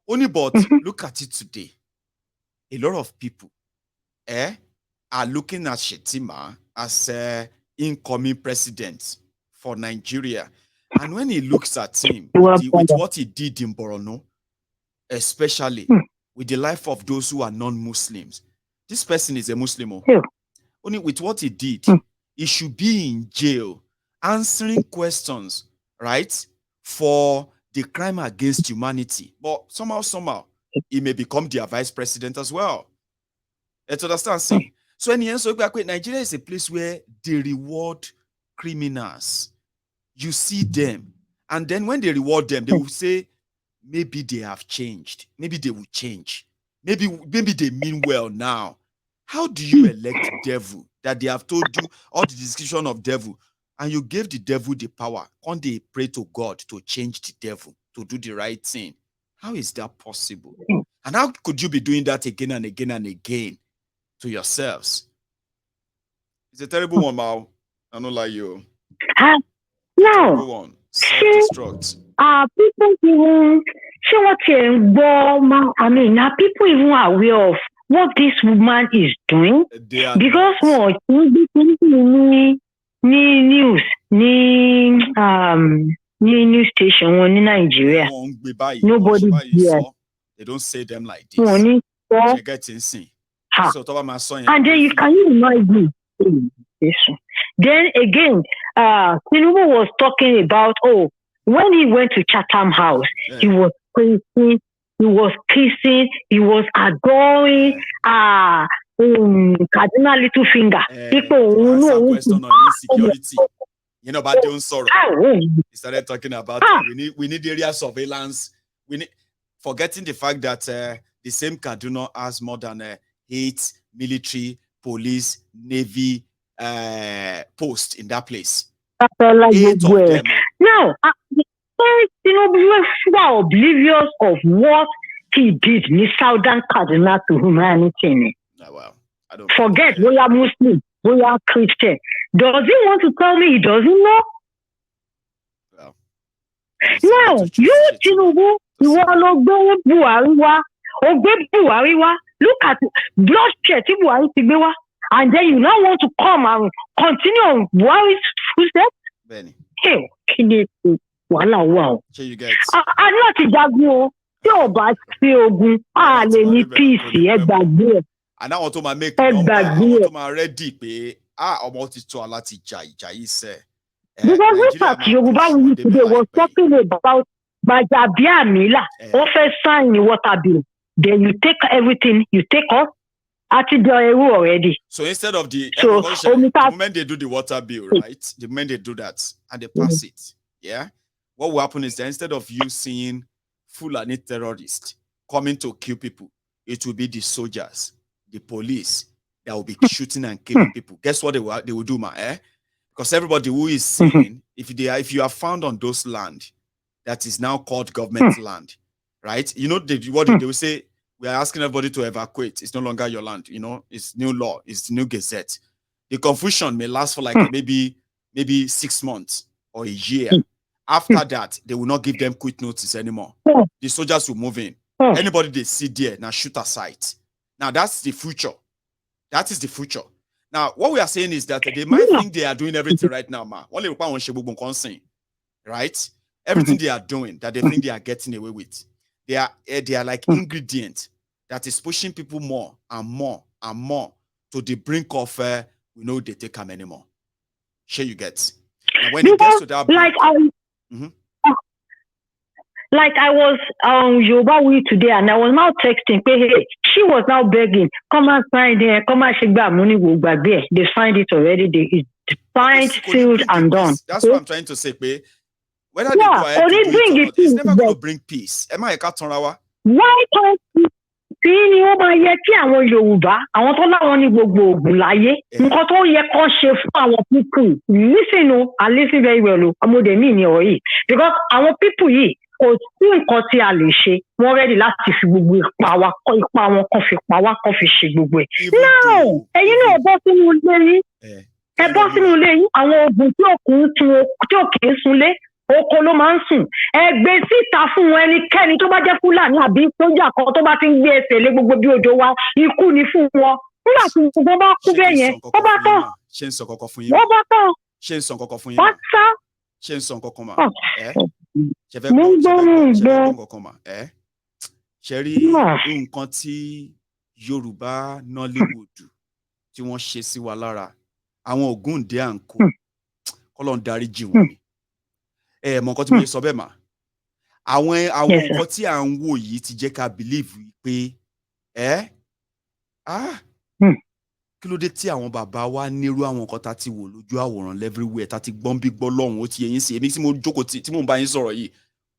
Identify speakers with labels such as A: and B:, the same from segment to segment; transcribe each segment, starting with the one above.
A: Only but look at it today. A lot of people are looking at Shetima as incoming president for Nigeria. And when he looks at him with what he did in Borno, especially with the life of those who are non-Muslims, this person is a Muslim. Only with what he did, he should be in jail answering questions, right, for the crime against humanity. But somehow, he may become their vice president as well. Let's understand. So in the end, so Nigeria is a place where they reward criminals. You see them. And then when they reward them, they will say, maybe they have changed. Maybe they will change. Maybe they mean well now. How do you elect devil that they have told you all the description of devil and you gave the devil the power? Can't they pray to God to change the devil, to do the right thing? How is that possible? And how could you be doing that again and again and again to yourselves? It's a terrible one, Mao. I don't like you. Terrible one. Self-destruct.
B: People even now people even are aware of what this woman is doing because news station in Nigeria. Nobody
A: they don't say them like this. They get insane.
B: And then you imagine. Then again, Tinubu was talking about when he went to Chatham House, he was praising, he was kissing, he was adoring Kaduna little finger.
A: People who question on insecurity. You know about doing sorrow. He started talking about we need area surveillance. We need forgetting the fact that the same Kaduna has more than 8 military, police, navy posts in that place. 8 of them.
B: Now, we are oblivious of what he did in Southern Kaduna to humanity.
A: Well, I don't
B: forget we are Muslim, we are Christian. Does he want to tell me he doesn't know?
A: Well,
B: now, you Tinubu, you are not going Buhari. Look at bloodshed, and then you now want to come and continue on Buhari's footsteps?
A: Benny.
B: Hey, wow.
A: So you get.
B: I'm not a jago.
A: And I want to make number. I want to ready pay. Almost to a lot of
B: because look at Yoruba today was talking about Bajabia Mila, offer sign in water bill. Then you take everything, you take off. Already.
A: So instead of the moment they do the water bill, right? The moment they do that and they pass it, what will happen is that instead of you seeing Fulani terrorists coming to kill people, it will be the soldiers, the police that will be shooting and killing people. Guess what they will do, man? Because everybody who is saying, if you are found on those land that is now called government land, right? You know what they will say. We are asking everybody to evacuate. It's no longer your land. You know, it's new law. It's new gazette. The confusion may last for like maybe 6 months or a year. After that, they will not give them quick notice anymore. The soldiers will move in. Anybody they see there, now shoot aside. Now that's the future. That is the future. Now, what we are saying is that they might think they are doing everything right now, right? Everything they are doing that they think they are getting away with. They are like ingredient that is pushing people more and more and more to the brink of they take them anymore. Sure, you get. And when it gets to that brink,
B: like I was on Yoruba today and I was now texting, hey, she was now begging, come and sign there, come and shake that money will back there. They signed it already, it's signed, sealed, and done.
A: That's what I'm trying to say, Pe. Whether they go ahead to do it or not, it's never going to bring peace.
B: Why can't you see Yoruba? I want to people. Listen, I listen very well. Because our people here, already last power, no, and you know about the oko ló máa ń sùn ẹgbẹ́ síta fún ẹnikẹ́ni tó bá jẹ́ Fúlàní àbí sójà kan tó bá ti ń gbé ẹsẹ̀ lé gbogbo bí òjò wa ikú ni fún wọn nígbà tí gbogbo bá kú bẹ́ẹ̀ yẹn ó bá tán
A: ṣé ń sọ kọ́kọ́ fún yín
B: ó bá tán
A: ṣé ń sọ kọ́kọ́ fún yín
B: bá sá
A: ṣé ń sọ kọ́kọ́ mà ṣe fẹ́
B: mo
A: gbọ́
B: gbọ́
A: kọ́kọ́ mà ṣe rí nǹkan tí Yorùbá Nollywood tí wọ́n ṣe sí wa lára àwọn Ògúndé à ń kó kọ́lọ́n darí jì wọ́n ni mọ nǹkan tí mo sọ bẹ́ẹ̀ mà àwọn nǹkan tí à ń wò yìí ti jẹ́ ká believe pé kí ló dé tí àwọn bàbá wa nírú àwọn nǹkan tá ti wò lójú àwòrán everywhere tá ti gbọ́n bí gbọ́ lọ́hùn ó ti yẹ yín sí èmi tí mo jókòó tí mo ń bá yín sọ̀rọ̀ yìí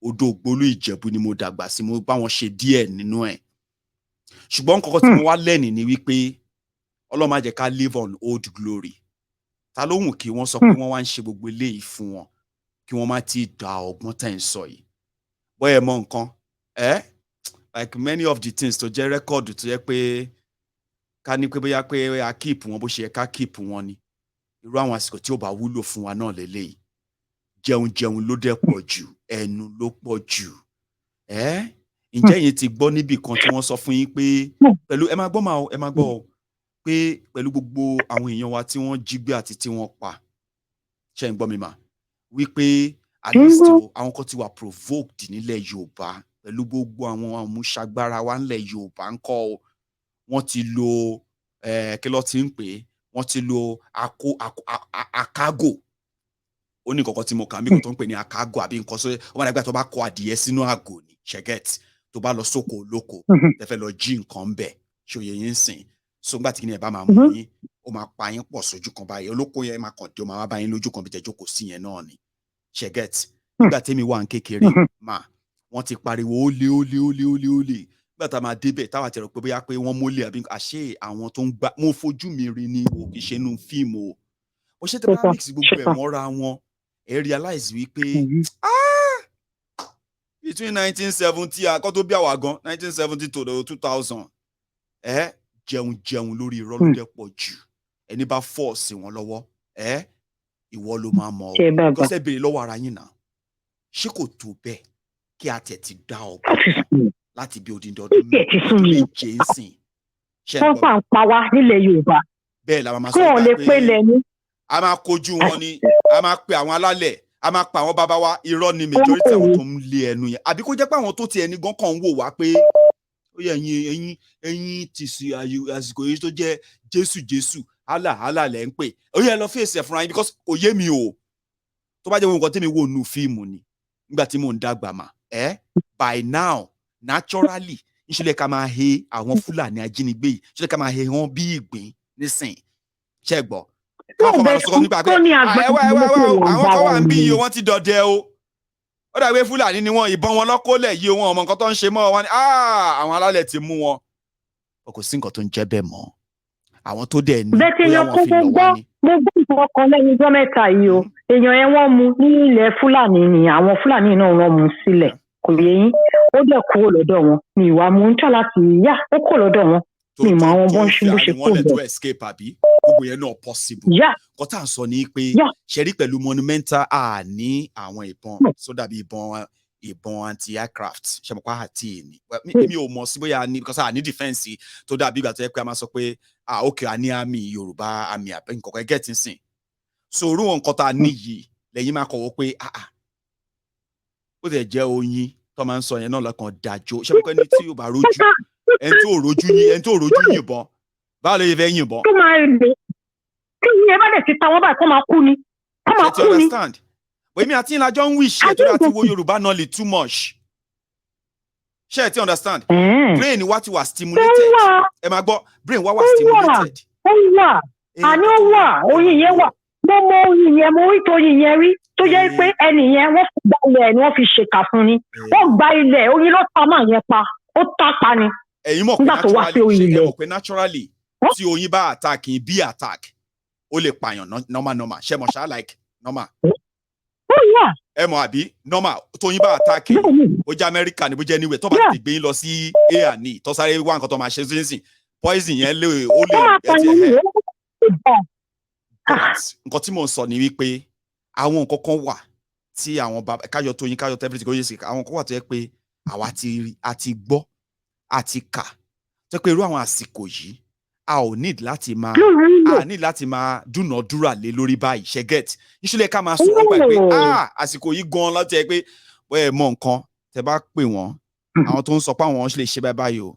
A: odò ògbólú Ìjẹ̀bú ni mo dàgbà sí mo bá wọn ṣe díẹ̀ nínú ẹ̀ ṣùgbọ́n nǹkan tí mo wá lẹ́nìí ni wípé Ọlọ́run má jẹ́ ká live on old glory ta ló wù kí wọ́n sọ pé wọ́n wá ń ṣe gbogbo eléyìí fún wọn kí wọ́n má ti da ọgbọ́n tẹ̀ ń sọ yìí bóyá mọ nǹkan like many of the things tó jẹ́ rẹ́kọ̀dù tó yẹ pé ká ní pé bóyá pé a keep wọn bó ṣe yẹ ká keep wọn ni irú àwọn àsìkò tí ó bá wúlò fún wa náà lélẹ́yìí jẹun ló dẹ̀ pọ̀ jù ẹnu ló pọ̀ jù ǹjẹ́ yín ti gbọ́ níbì kan tí wọ́n sọ fún yín pé pẹ̀lú ẹ máa gbọ́ o pé pẹ̀lú gbogbo àwọn èèyàn wa tí wọ́n jí gbé àti tí wọ́n pa ṣe ń gbọ́ mi mà wípé at least àwọn kan ti wà provoked nílẹ̀ Yorùbá pẹ̀lú gbogbo àwọn àmúṣagbára wa nílẹ̀ Yorùbá ń kọ́ wọ́n ti lo kí ló ti ń pè wọ́n ti lo àkágò ó ní nǹkan tí mo kà mí kò tó ń pè ní àkágò àbí nǹkan sọ ọmọ àgbà tó bá kó adìyẹ sínú àgò ní ṣẹgẹt tó bá lọ sóko olóko tẹfẹ lọ jí nǹkan bẹ ṣòye yín sìn so nígbà tí kí ni ẹ bá máa mú yín ó máa pa yín pọ̀ sójú kan báyìí olóko yẹn máa kàn dé ó máa wá bá yín lójú kan bí tẹ jókòó sí yẹn náà ni ṣẹgẹt nígbà tẹ́mi wà ń kékeré wọ́n ti pariwo ólé nígbà tá a máa débẹ̀ táwa ti rò pé bóyá pé wọ́n mólé àbí àṣé àwọn tó ń gbá mo fojú mi rí ni o kì í ṣe inú fíìmù o ó ṣe tẹ́ bá mix gbogbo ẹ̀ mọ́ra wọn ẹ realize wípé between 1970 akọ́ tó bí àwa gan 1970 to 2000 jẹun lórí irọ́ ló dẹ̀ pọ̀ jù ẹni bá fọ́ọ̀sì wọn lọ́wọ́ ìwọ ló máa mọ̀ ọ́ gọ́sẹ̀ béèrè lọ́wọ́ ara yín náà ṣé kò tó bẹ́ẹ̀ kí a tẹ̀ ti dá ọgbọ́n láti bí odindi ọdún méje ń sìn.
B: wọ́n fà ń pa wá nílẹ̀ Yorùbá
A: bẹ́ẹ̀ la máa
B: sọ pé
A: a máa kojú wọn ni a máa pe àwọn alálẹ̀ a máa pa àwọn bàbá wa irọ́ ni majority àwọn tó ń lé ẹnu yẹn àbí kó jẹ́ pé àwọn tó ti ẹni gan kàn ń wò wá pé ó yẹ ẹ̀yin ti sí àsìkò yìí tó jẹ́ Jésù hálà lẹ́ ń pè ó yẹ lọ fèsì ẹ̀ fúnra yín because kò yé mi o tó bá jẹ́ wọn nǹkan tẹ́mi wò nù fíìmù ni nígbà tí mò ń dàgbà mà by now naturally ìṣẹ̀lẹ̀ ká máa he àwọn Fúlàní ajínigbé yìí ìṣẹ̀lẹ̀ ká máa he wọn bí ìgbín nísìn ṣẹ́ gbọ́ káwọn máa lọ sọ nípa pé àwọn kan wà ń bí iye wọn ti dọdẹ o ó dàgbé Fúlàní ni wọn ìbọn wọn lọ́kọ́lẹ̀ yìí wọn ọmọ nǹkan tó ń ṣe mọ́ wọn ni àwọn alálẹ̀ ti mú wọn kò sí nǹkan tó ń jẹ́ bẹ́ẹ̀ mọ́ àwọn tó dẹ̀ ní bóyá wọn fi lọ wá ní.
B: mo gbọ́ nǹkan kan lẹ́yìn ọjọ́ mẹ́ta yìí o èèyàn yẹn wọ́n mú ní ilẹ̀ Fúlàní ni àwọn Fúlàní náà wọ́n mú sílẹ̀ kò yé yín ó dẹ̀ kúrò lọ́dọ̀ wọn ní ìwà mú ń tà láti yá ó kúrò lọ́dọ̀ wọn ní ìmọ̀ àwọn bó ń ṣe bó ṣe kúrò lọ́dọ̀
A: tó escape àbí gbogbo yẹn náà possible kọ́ tá à ń sọ ní pé ṣẹ́rí pẹ̀lú monumental ní àwọn ìbọn sódà bí ìbọn anti-aircraft ṣẹ́mọ̀pá àti èmi mi ò mọ̀ sí bóyá ní because ní defense tó dàbí ìgbà tó yẹ pé a máa sọ pé okay a ní àmì Yorùbá àmì àbẹ́ nǹkan kan ẹgẹ́ tí ń sìn so orú wọn nǹkan tá a ní yìí lẹ́yìn máa kọ̀wọ́ pé ó tẹ̀ jẹ́ oyin tó máa ń sọ yẹn náà lọ́kàn dájọ́ ṣẹ́mọ̀pá ẹni tí yóò bá rojú ẹni tó rojú yìnbọn báwo lè fẹ́ yìnbọn.
B: tó máa lè kí ìyẹn bá dẹ̀ ti ta wọ́n báyìí kó máa kú ni.
A: ṣe ti understand èmi àti ìlàjọ ń wí ṣe tó láti wo Yorùbá náà lè too much ṣe ti understand brain wa ti wà stimulated ẹ máa gbọ́ brain wa wà stimulated.
B: ó wà àní ó wà oyin yẹn wà mo mọ oyin yẹn mo rí toyin yẹn rí tó jẹ́ pé ẹnì yẹn wọ́n fi gba ilẹ̀ ni wọ́n fi ṣèkà fún ni wọ́n gba ilẹ̀ oyin ló ta máa yẹn pa ó tá pa ni.
A: ẹ̀yin mọ̀ pé naturally tí oyin bá attack yín bí attack ó lè pààyàn normal ṣe mọ̀ ṣá like normal. ẹ mọ̀ àbí normal tóyin bá attack yín ó jẹ́ Amẹ́ríkà ní bó jẹ́ anywhere tó bá ti gbé yín lọ sí A&E tó sáré wá nǹkan tó máa ṣe sínsìn poison yẹn ó lè nǹkan tí mò ń sọ ni wípé àwọn nǹkan kan wà tí àwọn káyọ̀ Tóyìn káyọ̀ everything kò yé sí àwọn kó wà tó yẹ pé àwa àti gbọ́ àti kà tó pé irú àwọn àsìkò yìí a ò need láti máa dúnàádúrà lé lórí báyìí ṣe get ìṣúlẹ̀ ká máa sọ̀rọ̀ pa pé àsìkò yìí gan láti ẹ pé ẹ mọ nǹkan tẹ bá pè wọ́n àwọn tó ń sọ pé àwọn lè ṣe báyìí o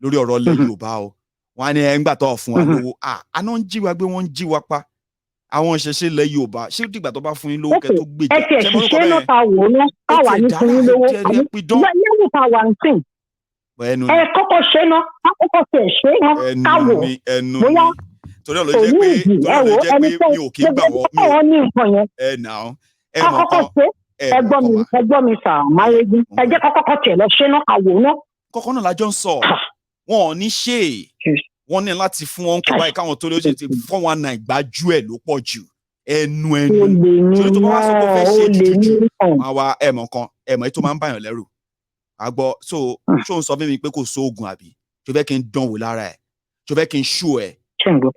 A: lórí ọ̀rọ̀ ilẹ̀ Yorùbá o wọ́n á ní ẹ ń gbà tó fún wa lówó àná ń jí wa gbé wọ́n ń jí wa pa àwọn ìṣẹ̀ṣe ilẹ̀ Yorùbá ṣé dìgbà tó bá fún yín lówó kẹ́ tó gbèjà
B: ṣe mọ́ lóko bẹ́ẹ̀ káwa ní fún yín lówó lẹ́yìn táwa ń sìn kọ́kọ́ ṣe ná kọ́kọ́ ṣe ná káwọ̀ bóyá
A: torí ọ̀lọ́ jẹ́ pé mi ò kí ń gbà wọ́n
B: ní nǹkan yẹn kọ́kọ́ ṣe ẹgbọ́n mi sà máyégún ẹ jẹ́ kọ́kọ́ tẹ̀ lọ ṣe ná káwọ̀ ná.
A: kọ́kọ́ náà lájọ́ ń sọ wọn ò ní ṣe wọ́n ní láti fún wọn kọ́ báyìí káwọn tó lè ṣe ti 419 gbájú ẹ̀ ló pọ̀ jù ẹnu torí tó bá wá sọ pé fẹ́ ṣe jùjù àwa ẹ̀mọ̀ kan ẹ̀mọ̀ ètò máa ń bàyàn lẹ́rù àgbọ̀ ṣó ń sọ fún mi pé kò sóògùn àbí ṣó fẹ́ kí n dánwò lára ẹ̀ ṣó fẹ́ kí n ṣú ẹ̀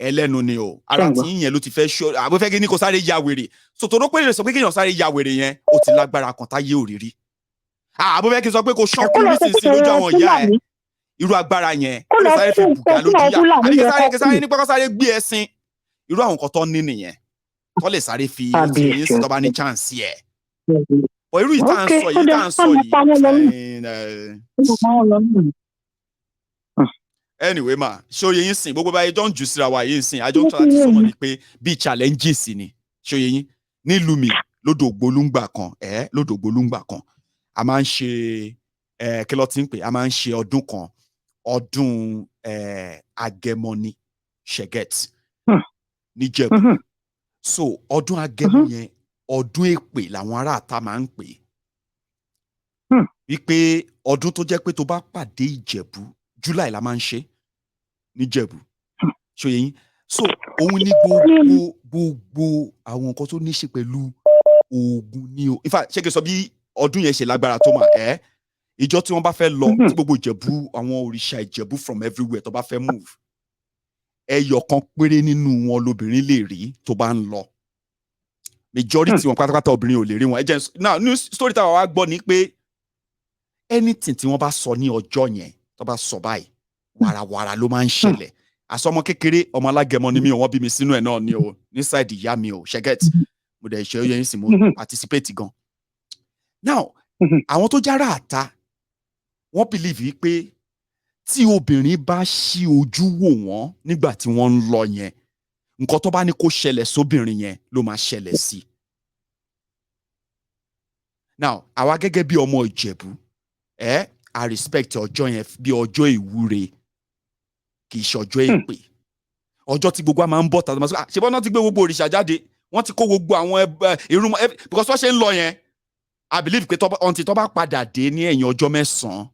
A: ẹlẹ́nu ni o ara tí yẹn ló ti fẹ́ ṣú àbó fẹ́ kí ní kò sáré ya wèrè sòtò ló pé lè sọ pé kéèyàn sáré ya wèrè yẹn ó ti lágbára kan táyé òrírí àbó fẹ́ kí n sọ pé kò ṣọ́kú nísinsìnyí lójú àwọn ìyá ẹ̀ irú agbára yẹn kó lè sáré fi bùgà lójú yá àbí kí sáré nípa kó sáré gbé ẹṣin irú àwọn nǹkan tó ní nìyẹn tó lè sáré fi ẹṣin tó bá ní chance ẹ̀ ọ̀ irú ìta ń sọ yìí anyway ma ṣòye yín sìn gbogbo báyìí jọ ń jù síra wa yìí sìn àjọ ń tọ́ láti sọmọ ni pé bíi challenges ni ṣòye yín nílùú mi lódò Ògbólúngbà kan a máa ń ṣe kí ló ti ń pè a máa ń ṣe ọdún kan ọdún Agẹmọ ni ṣẹgẹt níjẹ̀bú so ọdún Agẹmọ yẹn ọdún èpè làwọn aráàta máa ń pè wípé ọdún tó jẹ́ pé tó bá pàdé Ìjẹ̀bú July la máa ń ṣe níjẹ̀bú ṣòye yín so òun ní gbogbo àwọn nǹkan tó ní ṣe pẹ̀lú oògùn ni o in fact ṣé kí n sọ bí ọdún yẹn ṣe lágbára tó mà ìjọ tí wọ́n bá fẹ́ lọ tí gbogbo Ìjẹ̀bú àwọn òrìṣà Ìjẹ̀bú from everywhere tó bá fẹ́ move ẹyọ kan péré nínú wọn lobìnrin lè rí tó bá ń lọ majority wọn pátápátá obìnrin ò lè rí wọn now new story táwa wá gbọ́ ni pé anything tí wọ́n bá sọ ní ọjọ́ yẹn tó bá sọ báyìí wàràwàrà ló máa ń ṣẹlẹ̀ àsọmọ kékeré ọmọ Alágẹmọ ni mí o wọ́n bí mi sínú ẹ̀ náà ni o ní side ìyá mi o ṣẹ́gẹ́t mo dẹ̀ ṣe yẹn sì mo participate gan now àwọn tó jára àta wọ́n believe wípé tí obìnrin bá ṣí ojú wò wọ́n nígbà tí wọ́n ń lọ yẹn nǹkan tó bá ní kó ṣẹlẹ̀ sóbìnrin yẹn ló máa ṣẹlẹ̀ sí now àwa gẹ́gẹ́ bí ọmọ Ìjẹ̀bú I respect ọjọ́ yẹn bí ọjọ́ ìwúre kì í ṣe ọjọ́ èpè ọjọ́ tí gbogbo a máa ń bọ̀ tàbí ṣe bọ́n náà ti gbé gbogbo òrìṣà jáde wọ́n ti kó gbogbo àwọn irun because wọ́n ṣe ń lọ yẹn I believe pé ọ̀ntì tó bá padà dé ní ẹ̀yìn ọjọ́ 9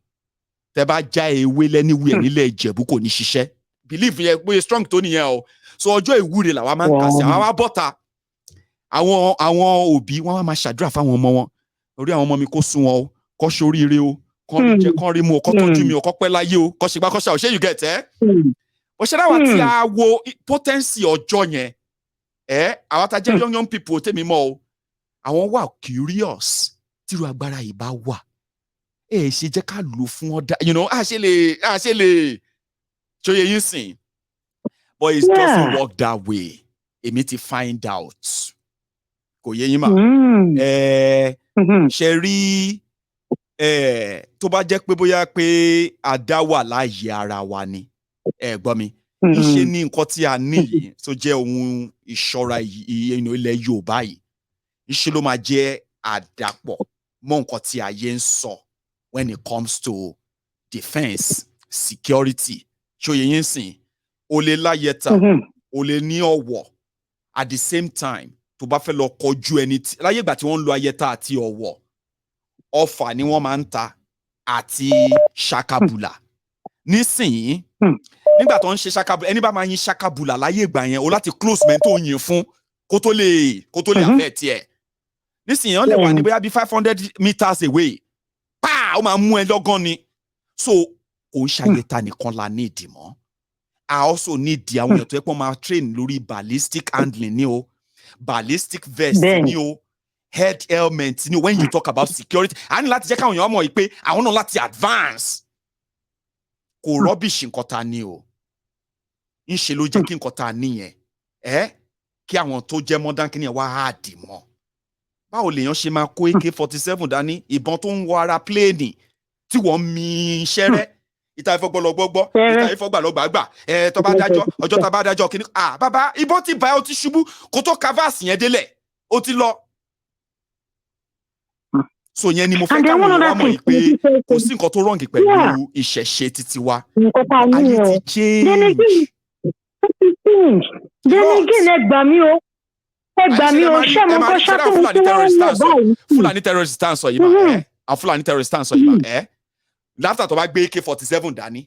A: tẹ́ bá já ewé lẹ́niwìẹ̀ nílẹ̀ Ìjẹ̀bú kò ní ṣiṣẹ́ believe yẹn pé strong tó nìyẹn o so ọjọ́ ìwúre làwa máa ń kà sí àwa bọ́ta àwọn òbí wọn máa ṣàdúrà fáwọn ọmọ wọn orí àwọn ọmọ mi kó sún wọn o kó ṣoríire o kọ́ jẹ́ kọ́ rí mu kọ́ tọ́jú mi kọ́ pẹ́ láyé o kọ́ ṣègbà kọ́ ṣe àwòṣe you get bó ṣe dáwà tí a wo potency ọjọ́ yẹn àwọn tá jẹ́ young people tèmi mọ́ o àwọn wà curious tírú agbára yìí bá wà ṣe jẹ́ ká lò fún ọ̀dà àṣẹ lè ṣòye yín sìn but it doesn't work that way èmi ti find out kò yé yín mà ṣe rí tó bá jẹ́ pé bóyá pé a dá wà láàyè ara wa ni gbọ́ mi ìṣe ní nǹkan tí a ní yìí tó jẹ́ ohun ìṣọ́ra ilẹ̀ Yorùbá yìí ìṣe ló máa jẹ́ àdàpọ̀ mọ́ nǹkan tí ayé ń sọ when it comes to defence security ṣòye yín sìn o lè láyẹ̀tà o lè ní ọ̀wọ̀ at the same time tó bá fẹ́ lọ kọjú ẹni láyé ìgbà tí wọ́n ń lo ayẹ̀tà àti ọ̀wọ̀ ọfà ni wọ́n máa ń ta àti ṣakabula nísìnyí nígbà tó ń ṣe ṣakabula ẹni bá máa yin ṣakabula láyé ìgbà yẹn o láti close men tó yin fún kó tó lè àfẹ́ tiẹ̀ nísìnyí wọ́n lè wà ní bóyá bí 500 meters away pa ó máa mú ẹ lọ́gán ni so kò ń ṣàyẹ̀tà nìkan la ní ìdì mọ́ I also need àwọn èèyàn tó yẹ pé wọ́n máa train lórí ballistic handling ni o ballistic vest ni o head helmet when you talk about security. And láti jẹ́ káwọn èèyàn mọ̀ pé àwọn náà láti advance. Kò rubbish nǹkan ta ni o. Ń ṣe ló jẹ́ kí nǹkan ta nìyẹn. Kí àwọn tó jẹ́ modern kí ni wá hard mọ́. Báwo lèèyàn ṣe máa kó AK-47 dání, ìbọn tó ń wọ ara pléènì tí wọ́n mi ṣẹ́rẹ́. Ìta ìfọgbọ́lọgbọ́gbọ́, ìta ìfọgbàlọgbàgbà, tó bá dájọ́, ọjọ́ tá bá dájọ́ kíní. Bàbá, ìbọn ti bá ẹ, ó ti ṣubú, kó tó canvas yẹn délẹ̀, ó ti lọ. So yẹn ni mo fẹ́ káwọn èèyàn wá mọ̀ pé kò sí nǹkan tó wrong pẹ̀lú ìṣẹ̀ṣe títí wa. Ayé ti change.
B: Ẹ gbà mí o. Ṣé mo kọ́ ṣáàtì tí wọ́n ń lọ báyìí?
A: Fulani terrorist ń sọ yìí mà. Àwọn Fulani terrorist ń sọ yìí mà. Láfíà tó bá gbé AK-47 dání,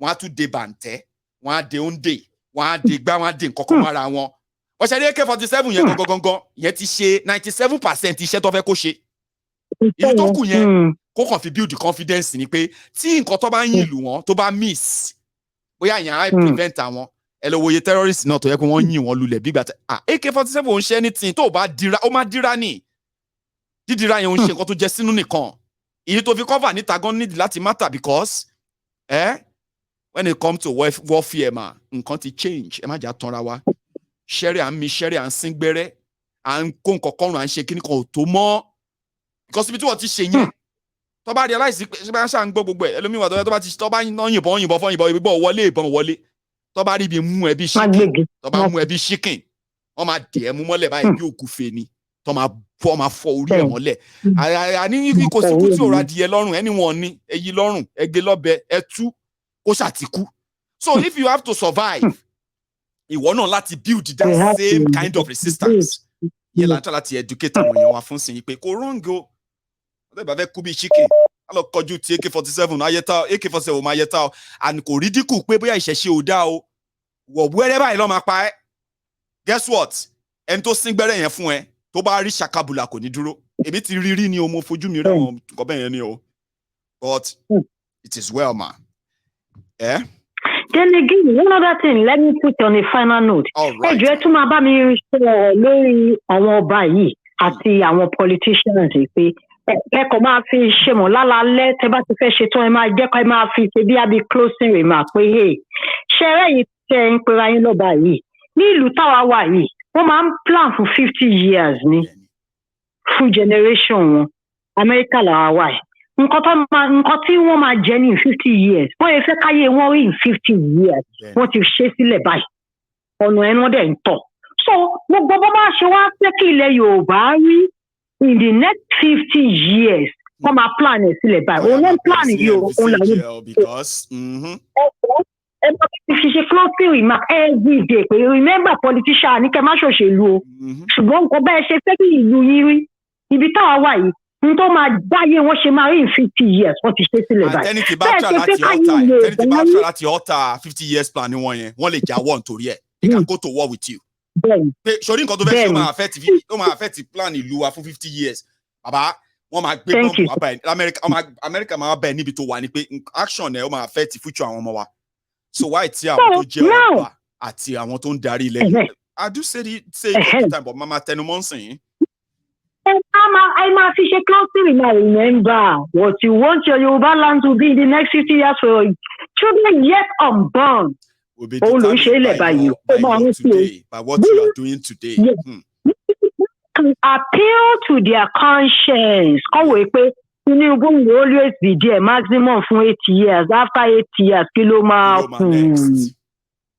A: wọ́n á tún de bàǹtẹ́, wọ́n á de òǹdè, wọ́n á de gbá, wọ́n á de nǹkan kan mọ́ra wọn. Wọ́n ṣe ní AK-47 yẹn gangan yẹn ti ṣe 97% iṣẹ́ tó fẹ́ kó ṣe. Ìlú tó kù yẹn kó kàn fi build confidence ni pé tí nǹkan tó bá ń yìn lù wọ́n tó bá miss, bóyá yẹn á prevent àwọn. Ẹ lọ wòye terrorist náà tó yẹ kó wọ́n yìn wọ́n lulẹ̀ bí gbàtẹ́. AK-47 ò ń ṣe anything tó bá dira, ó máa dira ni. Dídira yẹn ò ń ṣe nǹkan tó jẹ sínú nìkan. Èyí tó fi cover níta gan need láti matter because when it comes to warfare ma, nǹkan ti change. Ẹ má jà tanra wa. Ṣẹ́rí à ń mi ṣẹ́rí à ń sín gbẹ́rẹ́, à ń kó nǹkan kọ́run à ń ṣe kíní kan ò tó mọ́. Because ibi tí wọ́n ti ṣe yẹn, tó bá realize pé ṣe bá ṣà ń gbọ́ gbogbo ẹ̀, ẹlòmíwà tó bá ti tó bá yìnbọn fún ìbọn wọlé. Tó bá rí ibi mú ẹbí chicken, tó bá mú ẹbí chicken, wọ́n máa dẹ̀ ẹ́ mú mọ́lẹ̀ báyìí bí òkúfe ni. Tó máa fọ orí ẹ̀ mọ́lẹ̀. Àní kò sí kú tí ò ra adìyẹ lọ́rùn, ẹni wọn ní ẹyí lọ́rùn, ẹgbẹ́ lọ́bẹ, ẹtú, kó ṣàtìkú. So if you have to survive, ìwọ náà láti build that same kind of resistance. Yẹn láti láti educate àwọn èèyàn wa fún sí pé kò wrong o. Ọ̀dọ́ ìbá fẹ́ kú bí chicken. A lọ kọjú ti AK-47 ayẹta AK-47 máa yẹta o. And kò rí dínkù pé bóyá ìṣẹ̀ṣe ò dá o. Wọ̀ wẹ́rẹ́ báyìí lọ́ máa pa ẹ́. Guess what? Ẹni tó sín gbẹ́rẹ́ yẹn fún ẹ, tó bá rí ṣakabula kò ní dúró. Èmi ti rí ni o, mo fojú mi rí àwọn nǹkan bẹ́ẹ̀ yẹn ni o. But it is well, ma.
B: Then again, one other thing, let me put on a final note. Ẹ jọ̀ọ́ tún máa bá mi sọ̀rọ̀ lórí àwọn ọba yìí àti àwọn politicians pé ẹ kò máa fi ṣe mọ̀ lálálẹ́ tẹ́ bá ti fẹ́ ṣe tán ẹ máa jẹ́ kó ẹ máa fi ṣe bí àbí closing remark pé ṣẹ́rẹ́ yìí tẹ́ ń pera yín lọ́ba yìí ní ìlú táwa wà yìí wọ́n máa ń plan for 50 years ní full generation wọn Amẹ́ríkà làwa wà yìí nǹkan tí wọ́n máa jẹ ní 50 years wọ́n yẹ fẹ́ káyé wọ́n rí 50 years wọ́n ti ṣe sílẹ̀ báyìí ọ̀nà ẹnu wọn dẹ̀ ń tọ̀ so gbogbo bó bá ṣe wá pé kí ilẹ̀ Yorùbá rí in the next 50 years wọ́n máa plan ẹ̀ sílẹ̀ báyìí òun plan yìí òun làwọn ẹ bá fi ṣe closing remark every day pé remember politician ní kẹ́ má ṣòṣèlú o ṣùgbọ́n nǹkan bẹ́ẹ̀ ṣe fẹ́ kí ìlú yín rí ibi táwa wà yìí n tó máa dáyé wọn ṣe máa rí in 50 years wọ́n ti ṣe sílẹ̀ báyìí.
A: Tẹ́ni tí bá try láti alter 50 years plan wọn yẹn wọ́n lè jà wọ́n torí ẹ̀ they can go to war with you. Sori nǹkan tó fẹ́ ṣe ó máa affect plan ìlú wa fún 50 years. Bàbá wọ́n máa gbé bọ́ǹbù wá báyìí Amẹ́ríkà máa bẹ̀ níbi tó wà ní pé action ẹ̀ ó máa affect future àwọn ọmọ wa. So why tí àwọn tó jẹ́ ọba àti àwọn tó ń darí ilẹ̀ yìí. I do say it all the time but mama tẹnumọ́ sìn.
B: I must closely remember what you want your Yoruba land to be in the next 50 years for children yet unborn.
A: Will be determined by what you are doing today.
B: Yes. Appeal to their conscience. Tinubu will always be there maximum for 8 years. After 8 years, kilo máa kù.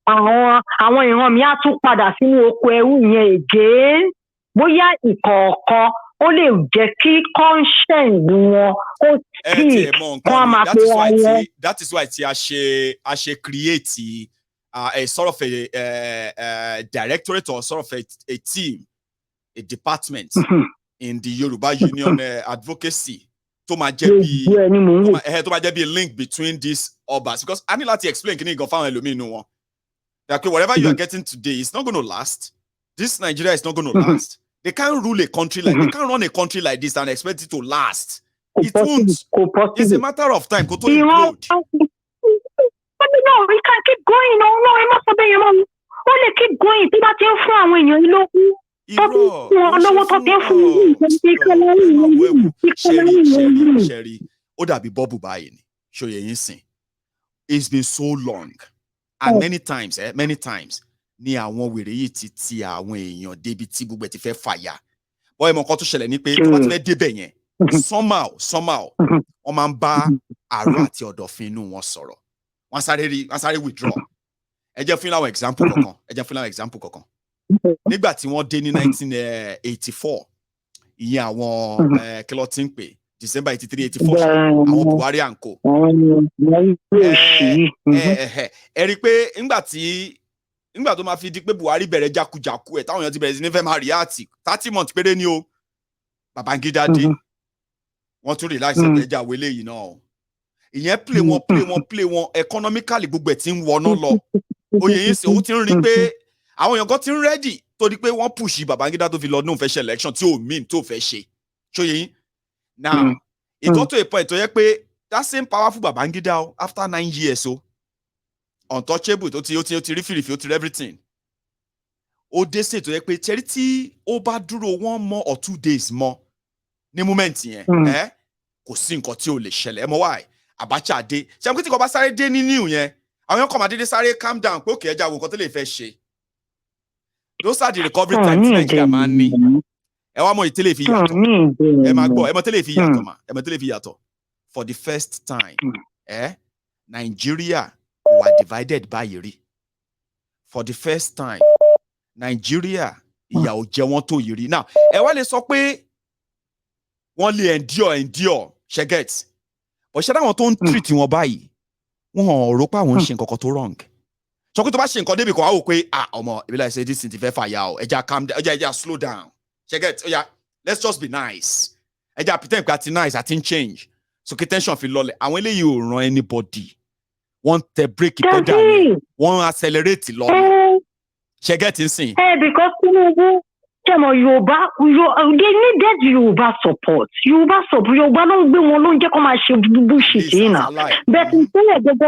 B: Àwọn ìran mi á tún padà sínú oko ẹrú yẹn again. Bóyá ìkọ̀ọ̀kan ó lè jẹ́ kí conscience wọn ó speak wọ́n máa pe wọn.
A: That is why a ṣe create a sort of a directorate or sort of a team, a department in the Yoruba Union advocacy tó máa jẹ́ bí a link between these obas because I need to explain kí ni ìgàn fáwọn ẹlòmíín nínú wọn. That whatever you are getting today is not going to last. This Nigeria is not going to last. They can't rule a country like they can't run a country like this and expect it to last. It won't. It's a matter of time. But no,
B: we can't keep going. No, it must be. Only keep going.
A: Sherry. Ó dàbí bubble báyìí ni. Ṣòye yín sìn. It's been so long. And many times ni àwọn wèrè yìí ti àwọn èèyàn débi tí gbogbo ẹ̀ ti fẹ́ fàyà. Bọ́ ẹ̀mọ̀ kan tó ṣẹlẹ̀ ni pé tó bá ti fẹ́ débẹ̀ yẹn, somehow wọ́n máa ń bá àárọ̀ àti ọ̀dọ̀fin inú wọn sọ̀rọ̀. Wọ́n sáré withdraw. Ẹ jẹ́ fún láwọn example kankan. Nígbà tí wọ́n dé ní 1984, ìyẹn àwọn kí ló ti ń pè December 83-84 àwọn Buhari and co. Ẹ rí i pé nígbà tó máa fi di pé Buhari bẹ̀rẹ̀ jákujàku ẹ̀ táwọn èèyàn ti bẹ̀rẹ̀ sí ní fẹ́ máa react 30 months péré ni o Babangida dé wọ́n tún relax ẹgbẹ́ ẹja àwọn eléyìí náà ìyẹn play wọn economically gbogbo ẹ̀ ti ń wọná lọ oyè yín sí òun ti ń rí pé àwọn èèyàn kan ti ń ready torí pé wọ́n push Babangida tó fi lọ ní òun fẹ́ ṣe election tí ò mean tó fẹ́ ṣe ṣóyè yín now it got to a point tó yẹ pé that same powerful Babangida after 9 years untouchable tó ti rí fìrìfì ó ti rí everything ó dé sí tó yẹ pé charity ó bá dúró 1 more or 2 days mọ́ ní moment yẹn kò sí nǹkan tí ò lè ṣẹlẹ̀ ẹ mọ̀ why Abacha dé ṣe àmì tí kò bá sáré dé ní new yẹn àwọn yẹn kọ̀ máa dédé sáré calm down pé òkè ẹja wo nǹkan tó lè fẹ́ ṣe those are the recovery time tí Nàìjíríà máa ń ní ẹ wá mọ ìtẹ́lẹ̀ fi yàtọ̀ ẹ máa gbọ́ ẹ mọ tẹ́lẹ̀ fi yàtọ̀ mà ẹ mọ tẹ́lẹ̀ fi yàtọ̀ for the first time Nigeria were divided báyìí rí for the first time Nigeria ìyà ò jẹ wọ́n tó yìí rí now ẹ wá lè sọ pé wọ́n lè endure ṣẹ́gẹ̀t but ṣẹ́ dáwọn tó ń treat wọn báyìí wọ́n hàn rò pé àwọn ń ṣe nǹkan kan tó wrong sọ pé tó bá ṣe nǹkan débi kan á wò pé ọmọ ìbílẹ̀ ṣe this thing ti fẹ́ fàyà o ẹja calm down ẹja slow down ṣẹ́gẹ̀t oya let's just be nice ẹja pretend pé àti nice àti change so kí tension fi lọlẹ̀ àwọn eléyìí ò ran anybody wọ́n tẹ bírèkì pedal wọ́n accelerate lọ ṣẹ́gẹ̀t ń sìn.
B: Because Tinubu Yorùbá they needed Yorùbá support Yorùbá ló ń gbé wọn ló ń jẹ́ kó máa ṣe bullshit yìí náà bẹ́ẹ̀ tí tẹ́lẹ̀ gbogbo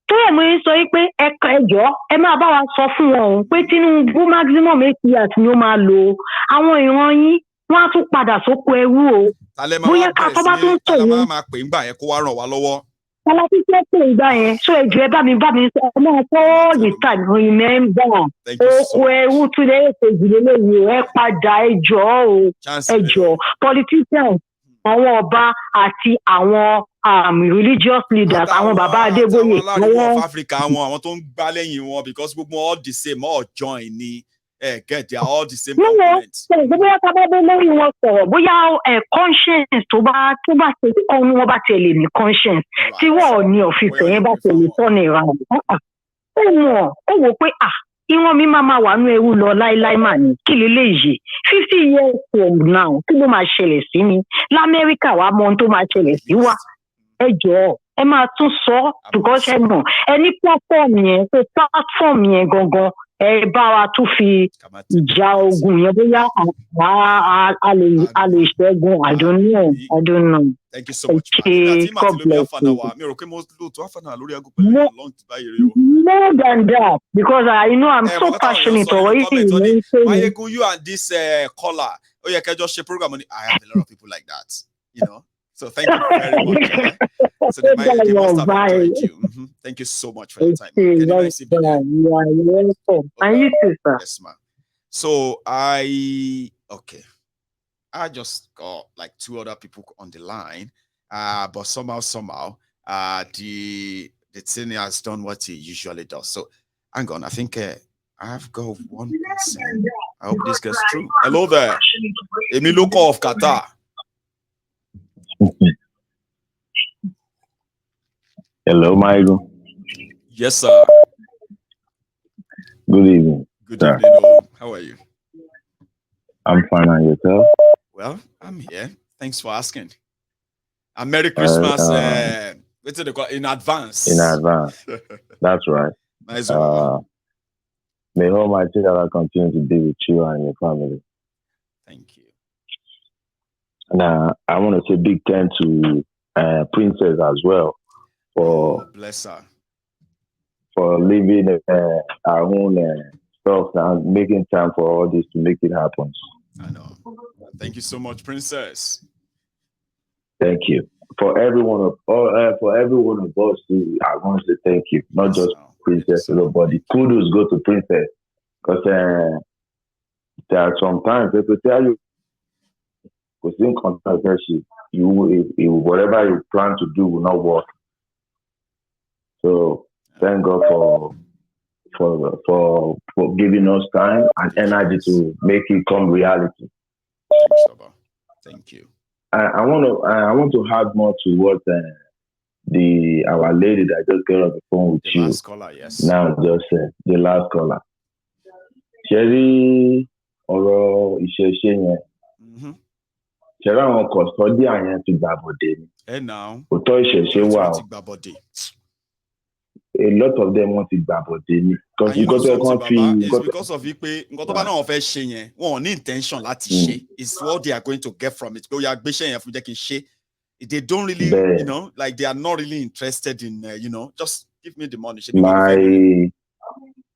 B: tó yẹ mo sọ pé ẹjọ́ ẹ máa bá wa sọ fún wọn pé Tinubu maximum 8 years ni ó máa lò àwọn ìran yín wọ́n á tún padà sóko ẹrú o bóyá ká tó bá tún tò
A: wọ́n. tálẹ́ máa pè ń gbà yẹn kó wá ràn wá lọ́wọ́.
B: Tala ti fẹ́ pè ń gbà yẹn so ẹjọ́ ẹ bá mi sọ ọmọ all the time remember oko ẹrú tún lè ṣèjì lélẹ́yìí ẹ padà ẹjọ́ politicians àwọn ọba àti àwọn religious leaders àwọn bàbá Adébóyè
A: àwọn Africa àwọn tó ń gbá lẹ́yìn wọn because gbogbo all the same all join ni get they are all the same components.
B: bóyá tá a bá bẹ lórí wọn sọ̀rọ̀ bóyá conscience tó bá ṣe tí kan ní wọ́n bá tiẹ̀ lè ní conscience tí wọ́n ò ní ọ̀fíìsì yẹn bá tiẹ̀ lè tọ́ni ìran ó wò pé ìwọ̀n mi máa wà nú ewu lọ láíláí mà ní kí leléyìí 50 years from now kí ló máa ṣẹlẹ̀ sí mi lamẹ́ríkà wàá mọ ohun tó máa ṣẹlẹ̀ sí wa ẹ jọ̀ọ́ ẹ máa tún sọ because ẹ mọ̀ ẹ ní platform yẹn gangan ẹ bá wa tún fi ìjà ogun yẹn bóyá a lè ṣẹ́gun I don't know.
A: Thank you so much. God bless you.
B: More than that, because I know I'm so passionate already.
A: Mayegun, you and this caller, you can just share program. I have a lot of people like that, you know. So thank you very much. So they must have enjoyed you. Thank you so much for your time.
B: You're welcome. And you too, sir.
A: Yes, ma'am. So I just got like 2 other people on the line, but somehow, the thing has done what he usually does. So hang on, I think I've got one person. I hope this gets through. Hello there, Emiloko of Qatar.
C: Hello, Michael.
A: Yes, sir.
C: Good evening.
A: Good evening. How are you?
C: I'm fine, and yourself?
A: Well, I'm here. Thanks for asking. And Merry Christmas in advance.
C: In advance. That's right.
A: Nice one.
C: May Almighty Allah continue to be with you and your family.
A: Thank you.
C: Now, I want to say big thanks to Princess as well for
A: bless her
C: for living our own tough and making time for all this to make it happen.
A: I know. Thank you so much, Princess.
C: Thank you. For every one of us too, I want to say thank you. Not just Princess, but the kudos go to Princess. Because there are sometimes people tell you, because in controversy, whatever you plan to do will not work. So thank God for giving us time and energy to make it come reality.
A: Thanks, Baba. Thank you.
C: I want to add more to what our lady that just got on the phone with you.
A: The last caller, yes.
C: Now just the last caller. Ṣẹ́rí ọ̀rọ̀ ìṣẹ̀ṣe yẹn. Ṣẹ́rí àwọn custodian yẹn ti gbàbọ̀dé ni. Òótọ́ ìṣẹ̀ṣe wà o. A lot of them want to gbàbọ̀dé ni.
A: And you know something, Baba, it's because of it pé nǹkan tó bá náà fẹ́ ṣe yẹn wọn ò ní intention láti ṣe. It's what they are going to get from it. Pé ó yá gbéṣẹ́ yẹn fún jẹ́ kí n ṣe. They don't really, like they are not really interested in, just give me the money.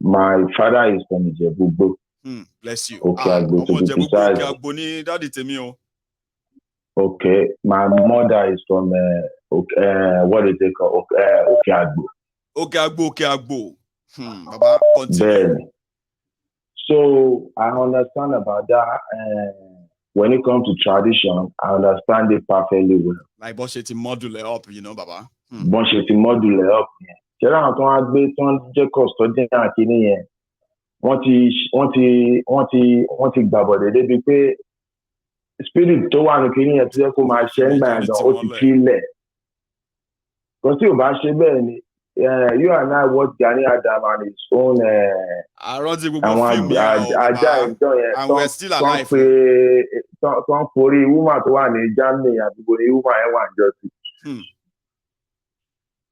C: My father is from Ijebu.
A: Bless you.
C: Ọmọ
A: Ijebu Òkè Àgbò ni dáàdì tèmi o.
C: Okay, my mother is from what is it called? Òkè Àgbò.
A: Òkè Àgbò. Baba, continue.
C: Then, so I understand about that. When it comes to tradition, I understand it perfectly well.
A: Like Bosheti module up, Baba.
C: Bosheti module up. Ṣẹ́rẹ́ àwọn tó wá gbé tó ń jẹ́ custodian àkíní yẹn, wọ́n ti gbàbọ̀dé débi pé spirit tó wà ní kíní yẹn tó yẹ kó máa ṣe ń gbà yẹn gan, ó ti fílẹ̀. Kò tí ò bá ṣe bẹ́ẹ̀ ni, you and I watch Gani Adam and his own
A: àwọn
C: ajá ìjọ yẹn
A: and we're still alive.
C: Tó ń forí woman tó wà ní Germany àdúgbò ní woman yẹn wà níjọ sí.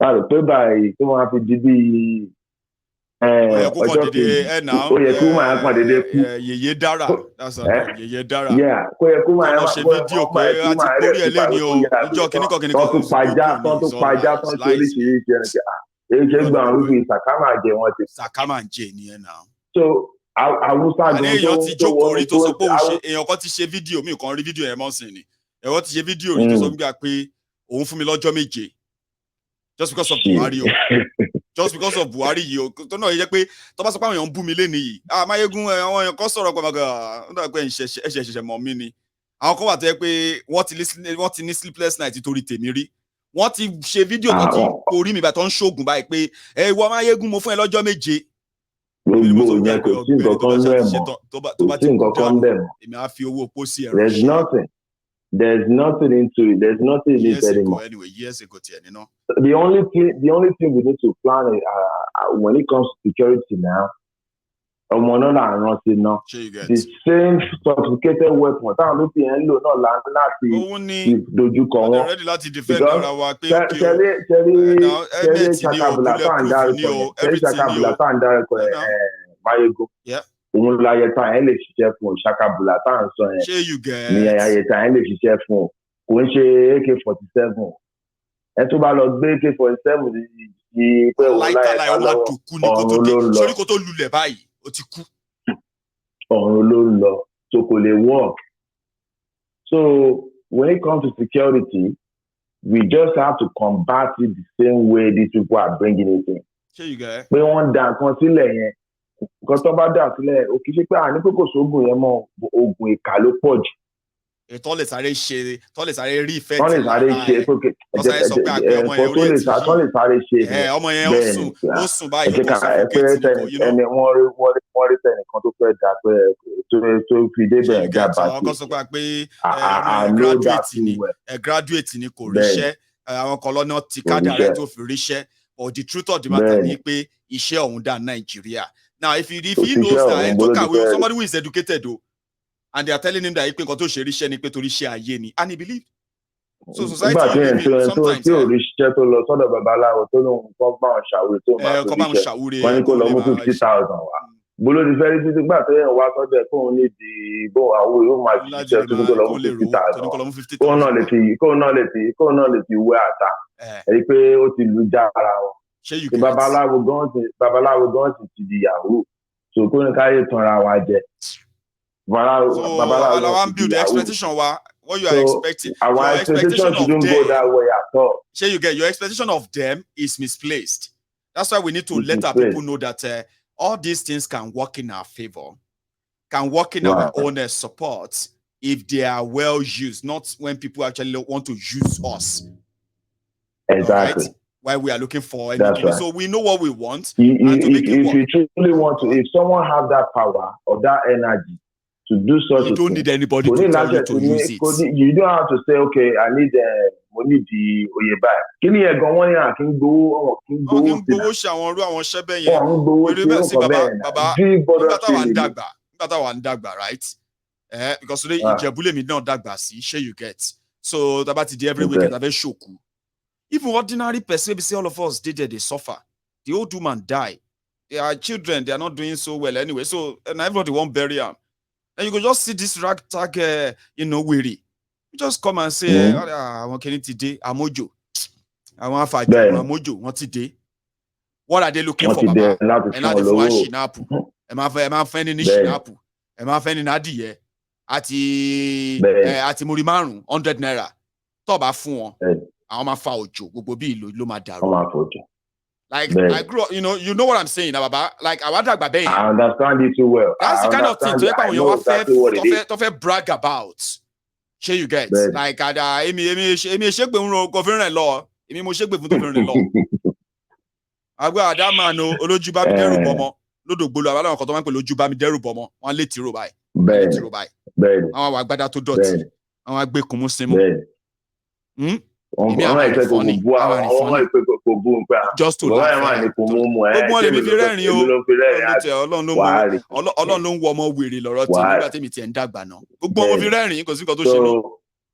C: Báwo pé báyìí tó máa fi di bí ọjọ́ kejì ó yẹ kí woman yẹn kàn dédé kú.
A: Yèyé dára Yèyé dára.
C: Kó yẹ kí woman yẹn
A: ṣe fídíò pé a ti kórè ẹ lẹ́ni o ìjọ kìnnìkan.
C: Tó tún pajá tó ń ṣe oríṣiríṣi èyí ṣe gbà wọn wípé sàkámàjẹ wọn ti.
A: Sàkámàjẹ nìyẹn náà.
C: So Awúsá gan tó
A: èèyàn ti jókòó rí tó sọ pé èèyàn kan ti ṣe fídíò mi kan rí fídíò yẹn mọ́ sí ni èèyàn ti ṣe fídíò rí tó sọ pé òun fún mi lọ́jọ́ méje just because of Buhari o just because of Buhari yìí o tó náà yẹ pé tó bá sọ pé àwọn èèyàn ń bú mi lénìí yìí Máyégún àwọn èèyàn kan sọ̀rọ̀ pàmògà ó dàgbà pé ẹ̀ṣẹ̀ mọ̀ mí ni àwọn kan wà tó yẹ pé wọ́n ti ní sleepless night torí tèmi rí wọ́n ti ṣe fídíò tó ti orí mi bá tó ń ṣoògùn báyìí pé ìwọ Máyégún mo fún ẹ lọ́jọ́ méje.
C: Gbogbo yẹn kò sí nǹkan kan bẹ́ẹ̀ mọ́ kò sí nǹkan kan bẹ́ẹ̀ mọ́.
A: èmi á fi owó pósí ẹ̀rọ ṣe.
C: There's nothing into it. There's nothing in it anymore.
A: Anyway, years ago,
C: The only thing we need to plan is, when it comes to security now, the same sophisticated weapon táwọn ló ti ń lò náà láti dojúkọ wọn. Ṣẹ́rí ṣàkàbùlà tá à ń dárúkọ Máyégún. Òun láyẹ̀tà yẹn lè ṣiṣẹ́ fún ṣàkàbùlà tá à ń sọ yẹn ní àyẹ̀tà yẹn lè ṣiṣẹ́ fún kò ń ṣe AK-47 ẹ tó bá lọ gbé AK-47 yìí pé òun láyẹ̀tà lọ́wọ́ ọ̀run ló ń lọ
A: sórí kó tó lulẹ̀ báyìí ó ti kú.
C: Ọ̀run ló ń lọ so kò lè work. So when it comes to security, we just have to combat it the same way these people are bringing it in. Pé wọ́n dá nǹkan sílẹ̀ yẹn. Nǹkan tó bá dà sílẹ̀ ò kì í ṣe pé àní pé kò sóògùn yẹn mọ́ oògùn ìkà ló pọ̀ jù.
A: Tọ́ lè sáré rí ìfẹ́
C: tí wọ́n lè sáré ṣe
A: ọmọ yẹn ó sùn báyìí ó sọ fún kéètì
C: ẹni wọ́n rí tẹnìkan tó fẹ́ dà pé tó fi débẹ̀ ẹ̀já bá ti.
A: ọkọ sọ pé graduate ni kò ríṣẹ́ àwọn kan lọ́nà tí kádà rẹ̀ tó fi ríṣẹ́ but the truth of the matter ni pé iṣẹ́ ọ̀hún dà Nàìjíríà. Now if he knows that ẹni tó kàwé somebody who is educated o and they are telling him that ipe nǹkan tó ṣe ríṣẹ́ ni pé torí iṣẹ́ ayé ni and he believe. So society
C: sometimes tí ò ríṣẹ́ tó lọ sọ́dọ̀ babaláwo tó lóun kọ́ bá wọn ṣàwúre tó máa fi ríṣẹ́ wọ́n ní kó lọ mú 50,000 wá. Bolo ti fẹ́ rí títí gbà tó yẹn wá sọ́dọ̀ ẹ̀ kóun lè di bó àwọ̀ yóò máa ṣiṣẹ́ tó ní kó lọ mú 50,000 kóun náà lè fi wé àtà èyí pé ó ti lu já ara wọn. Babaláwo gan sì ti di yahoo So kó ní káyé tanra wa jẹ.
A: So allow build the expectation what you are expecting.
C: Our expectation shouldn't go that way at all.
A: Sure, you get your expectation of them is misplaced. That's why we need to let our people know that all these things can work in our favor, can work in our own support if they are well used, not when people actually want to use us.
C: Exactly.
A: Right? While we are looking for anything. Right. So we know what we want.
C: If you truly want to, if someone have that power or that energy to do such
A: you don't need anybody to tell you to use it.
C: You don't have to say, okay, I need money the oyeba. Kí ni ẹ̀gan wọ́n yàn kí n gbowó
A: kí n gbowó ṣe àwọn irú àwọn ṣẹ́ bẹ́ẹ̀ yẹn. Yorùbá sí bàbá nígbà táwa ń dàgbà right? Because today Ìjẹ̀bú lèmi náà dàgbà sí ṣé you get. So tàbá ti di every weekend abẹ́ ṣòkú. Even ordinary person, we say all of us did there, they suffer. The old woman die. Their children, they are not doing so well anyway. So and everybody won't bury them. And you could just see this ragtag, weary. You just come and say, I want today, Amojo. I want Amojo, want today. What are they looking for, Baba? And now they for Shinapu. Am I finding Shinapu? Am I finding Adiye? Ati Murimaru, 100 naira. Toba fun. I'm a faucho. Like I grew up, you know what I'm saying, Baba. Like I
C: understand it too well.
A: That's the kind of thing to brag about. Sure you get. Like just to laugh.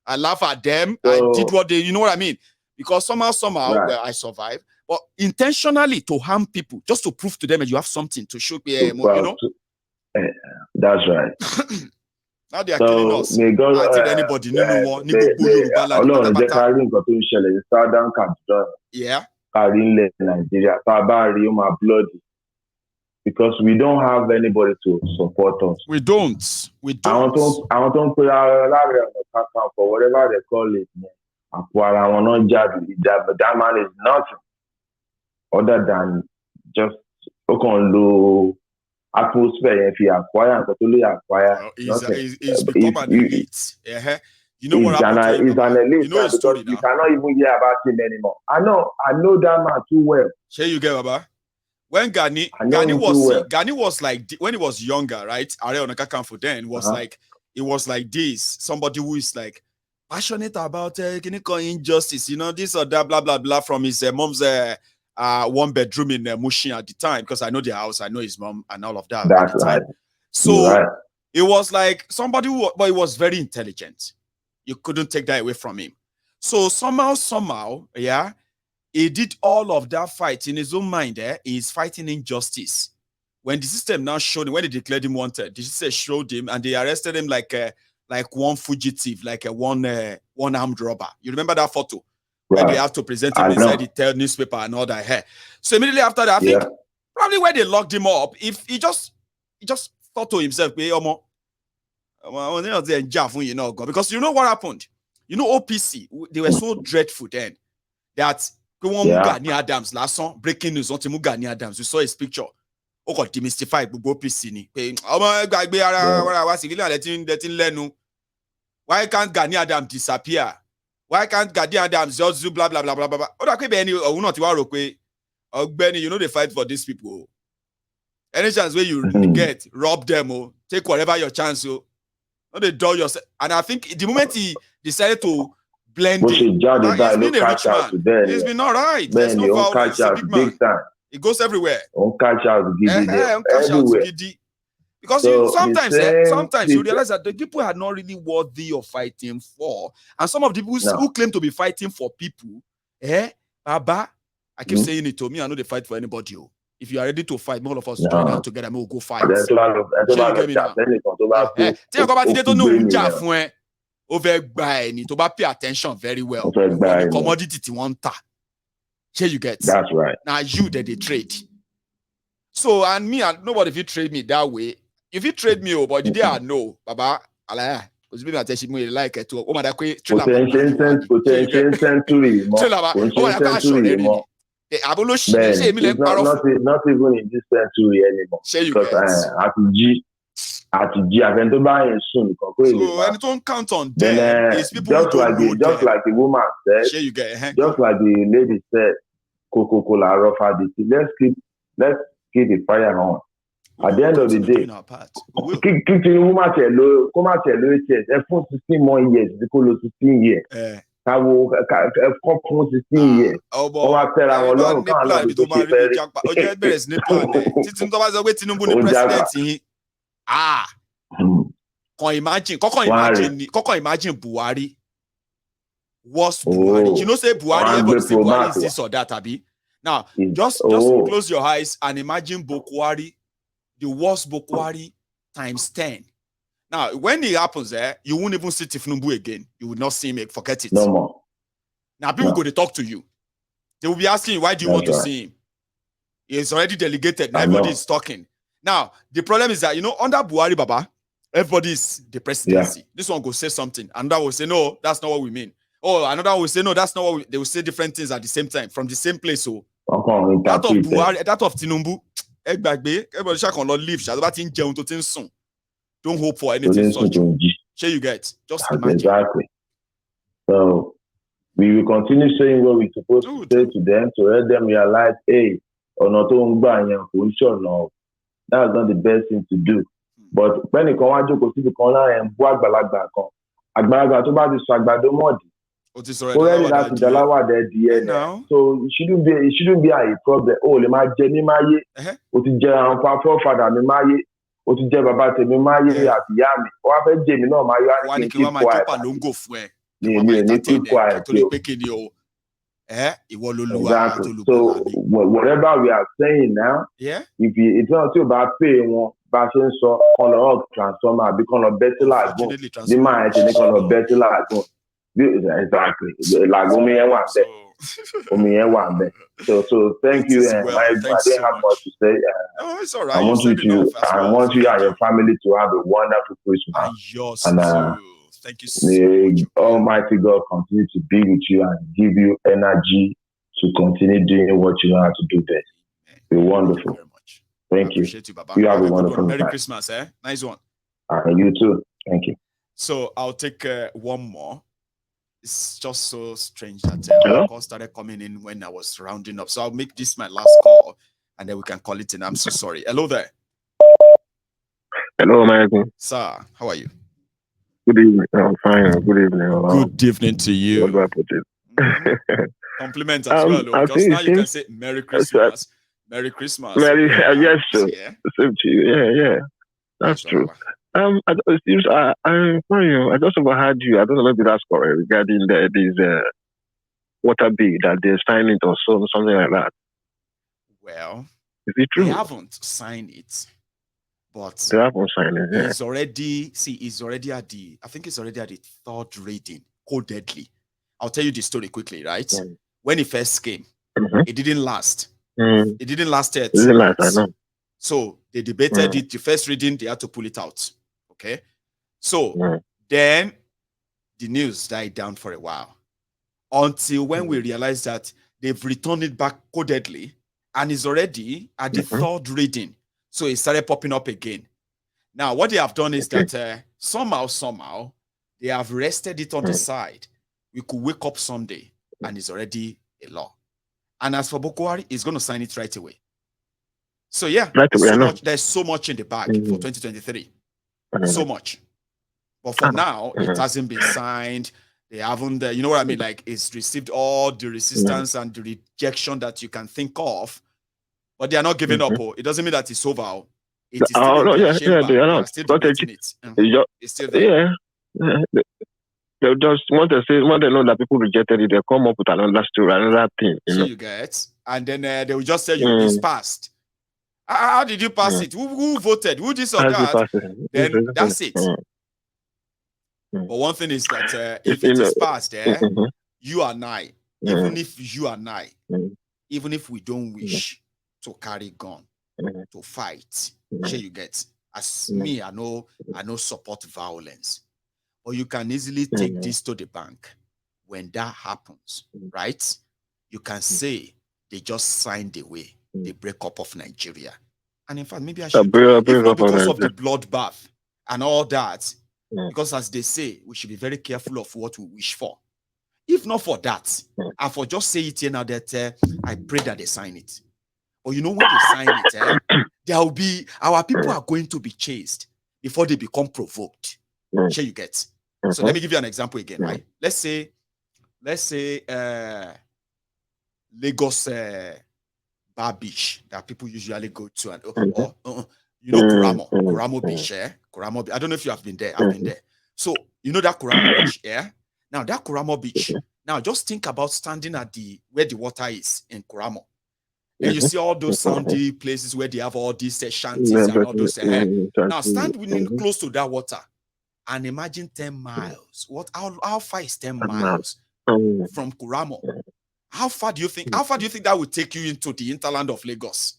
A: I laugh at them. I did what they, you know what I mean? Because somehow, well, I survived. But intentionally to harm people, just to prove to them that you have something to show,
C: That's right.
A: Now they are killing us.
C: May God,
A: anybody,
C: Southern Kaduna.
A: Yeah.
C: Nigeria. My bloody. Because we don't have anybody to support us.
A: We don't.
C: I want to put out for whatever they call it. But that man is nothing other than just atmosphere. If he acquire and totally acquire,
A: he's become an elite. You know what happened?
C: He's an elite.
A: You know his story now.
C: You cannot even hear about him anymore. I know that man too well.
A: Sure, you get Baba. When Gani was like when he was younger, right? Are Onakakanfo then was like it was like this. Somebody who is like passionate about injustice, this or that, blah blah blah, from his mom's one bedroom in Mushin at the time, because I know the house, I know his mom and all of that.
C: That's right.
A: So it was like somebody but he was very intelligent. You couldn't take that away from him. So somehow, yeah, he did all of that fight in his own mind. He's fighting injustice. When the system now showed him, when they declared him wanted, the system showed him and they arrested him like one fugitive, like one armed robber. You remember that photo? Right. When they have to present him inside the newspaper and all that. So immediately after that, I think probably when they locked him up, if he just thought to himself, because you know what happened? OPC, they were so dreadful then that Gani Adams last song, breaking news on Gani Adams. We saw his picture. Got demystified OPC. Why can't Gani Adams disappear? Why can't Gani Adams just do blah blah blah blah blah? They fight for these people. Any chance where you get, rob them, take whatever your chance. No, they do yourself. And I think the moment he decided to blend in, he's been a rich man. He's been all right. There's no violence. He's a big man. It goes everywhere. Because sometimes you realize that the people are not really worthy of fighting for. And some of the people who claim to be fighting for people, Baba, I keep saying it to me, I know they fight for anybody. If you are ready to fight, all of us join out together, we'll go fight. Pay attention very well. The commodity you get.
C: That's right.
A: Now you that they trade. So, and me, and nobody, if you trade me that way, if you trade me, but the day I know, Baba, because maybe I tell you like it to
C: century more. It's not even in this century anymore. Because àtijì àfẹn bá yẹn sùn nìkan kó èlé
A: máa. So ẹni tó ń count on them is people who don't know them.
C: Just like the woman said, just like the lady said, Coca-Cola Rofaditi, let's keep the fire on. At the end of the day, kí Tinubu má tiẹ̀ lo HS ẹ fún 16 more years bí kò lo 16 years. Káwo ẹ̀kọ́ fún 16 years. Wọ́n wá tẹ́ra wọn lọ́rùn káwọn náà tó ṣe fẹ́ rí.
A: Ó jẹ́ bẹ̀rẹ̀ sí ní plan ẹ̀. Títí tó bá sọ pé Tinubu ni president yìí. Kọ́kọ́ imagine Buhari. Worst Buhari. You know say Buhari, everybody say Buhari is this or that, abi. Now, just close your eyes and imagine Buhari, the worst Buhari times 10. Now, when it happens you won't even see Tinubu again. You will not see him, forget it.
C: No more.
A: Now, people go to talk to you. They will be asking you, why do you want to see him? He is already delegated. Now everybody is talking. Now, the problem is that, under Buhari, Baba, everybody is the presidency. Yeah. This one will say something. Another will say, no, that's not what we mean. Oh, another will say, no, that's not what they will say different things at the same time, from the same place. So, that of Buhari, that of Tinubu, everybody shall leave. Don't hope for anything such. Sure you get. Just imagine.
C: Exactly. So, we will continue saying what we're supposed to say to them to let them realize, hey, that's not the best thing to do. But when it comes to the corner and àgbàlagbà tó bá ti sọ àgbàdo mọ́ọ̀dì, already that's the lawa there. So it shouldn't be a problem. Oh, le máa jẹ ní máyé, o ti jẹ àwọn forefather mi máyé, o ti jẹ bàbá tèmi máyé àti ìyá mi, o wá fẹ́ jẹ mi náà máyé wá ní kí n keep quiet. Keep quiet. Exactly. So whatever we are saying now, if it's not about paying bá ṣe ń sọ kan lọ transformer àbí kan lọ bẹ́tí làágùn ní máa ẹ̀ ṣe ní kan lọ bẹ́tí làágùn exactly làágùn omi yẹn wà bẹ́ẹ̀ so thank you and I didn't have much to say.
A: It's all right.
C: I want you and your family to have a wonderful Christmas.
A: And yours too. Thank you so
C: much. Almighty God continue to be with you and give you energy to continue doing what you know how to do best. You're wonderful. Thank you.
A: You, Baba.
C: You have a wonderful
A: Merry Christmas, Nice one.
C: You too. Thank you.
A: So I'll take one more. It's just so strange that calls started coming in when I was rounding up. So I'll make this my last call, and then we can call it in. I'm so sorry. Hello there.
D: Hello, Michael.
A: Sir, how are you?
D: Good evening. I'm fine. Good evening.
A: Good evening to you.
D: What do I put it?
A: Compliment as well. Because now you can say Merry Christmas. Merry Christmas.
D: Yes, sir. Yeah. Same to you. Yeah. That's true. I just overheard you. I don't know if that's correct regarding this water bill that they're signing it or something like that.
A: Well,
D: is it true?
A: They haven't signed it, but
D: they haven't signed it. Yeah.
A: It's already at the. I think it's already at the third reading, codedly. I'll tell you the story quickly, right? Yeah. When it first came, it didn't last. It didn't last 2 months.
D: I know.
A: So they debated it. The first reading, they had to pull it out. Okay. So then the news died down for a while until when we realized that they've returned it back codedly and is already at the third reading. So it started popping up again. Now, what they have done is that somehow they have rested it on the side. We could wake up Sunday and it's already a law. And as for Buhari, he's going to sign it right away. So yeah, there's so much in the bag for 2023. So much. But for now, it hasn't been signed. They haven't, you know what I mean? Like, it's received all the resistance and the rejection that you can think of. But they are not giving up. It doesn't mean that it's over. It is still
D: they are still debating it. It's still there. Yeah. They just want to say, when they know that people rejected it, they come up with another story, another thing.
A: You get, and then they will just say it's passed. How did you pass it? Who voted? Who this or that? Then that's it. But one thing is that if it is passed, you and I, even if you and I, even if we don't wish to carry gun, to fight. Sure, you get. As me, I know support violence. Or you can easily take this to the bank. When that happens, right? You can say they just signed away the breakup of Nigeria. And in fact, maybe I should, if not because of the bloodbath and all that, because as they say, we should be very careful of what we wish for. If not for that, and for just say it here now that I pray that they sign it. Or you know, when they sign it, there will be, our people are going to be chased before they become provoked. Sure, you get. So let me give you an example again, right? Let's say Lagos Bar Beach that people usually go to, and you know, Kuramo Beach, Kuramo Beach. I don't know if you have been there. I've been there. So you know that Kuramo Beach, Now that Kuramo Beach. Now just think about standing at where the water is in Kuramo. And you see all those sandy places where they have all these shanties and all those. Now stand close to that water and imagine 10 miles. How far is 10 miles from Kuramo? How far do you think that would take you into the hinterland of Lagos?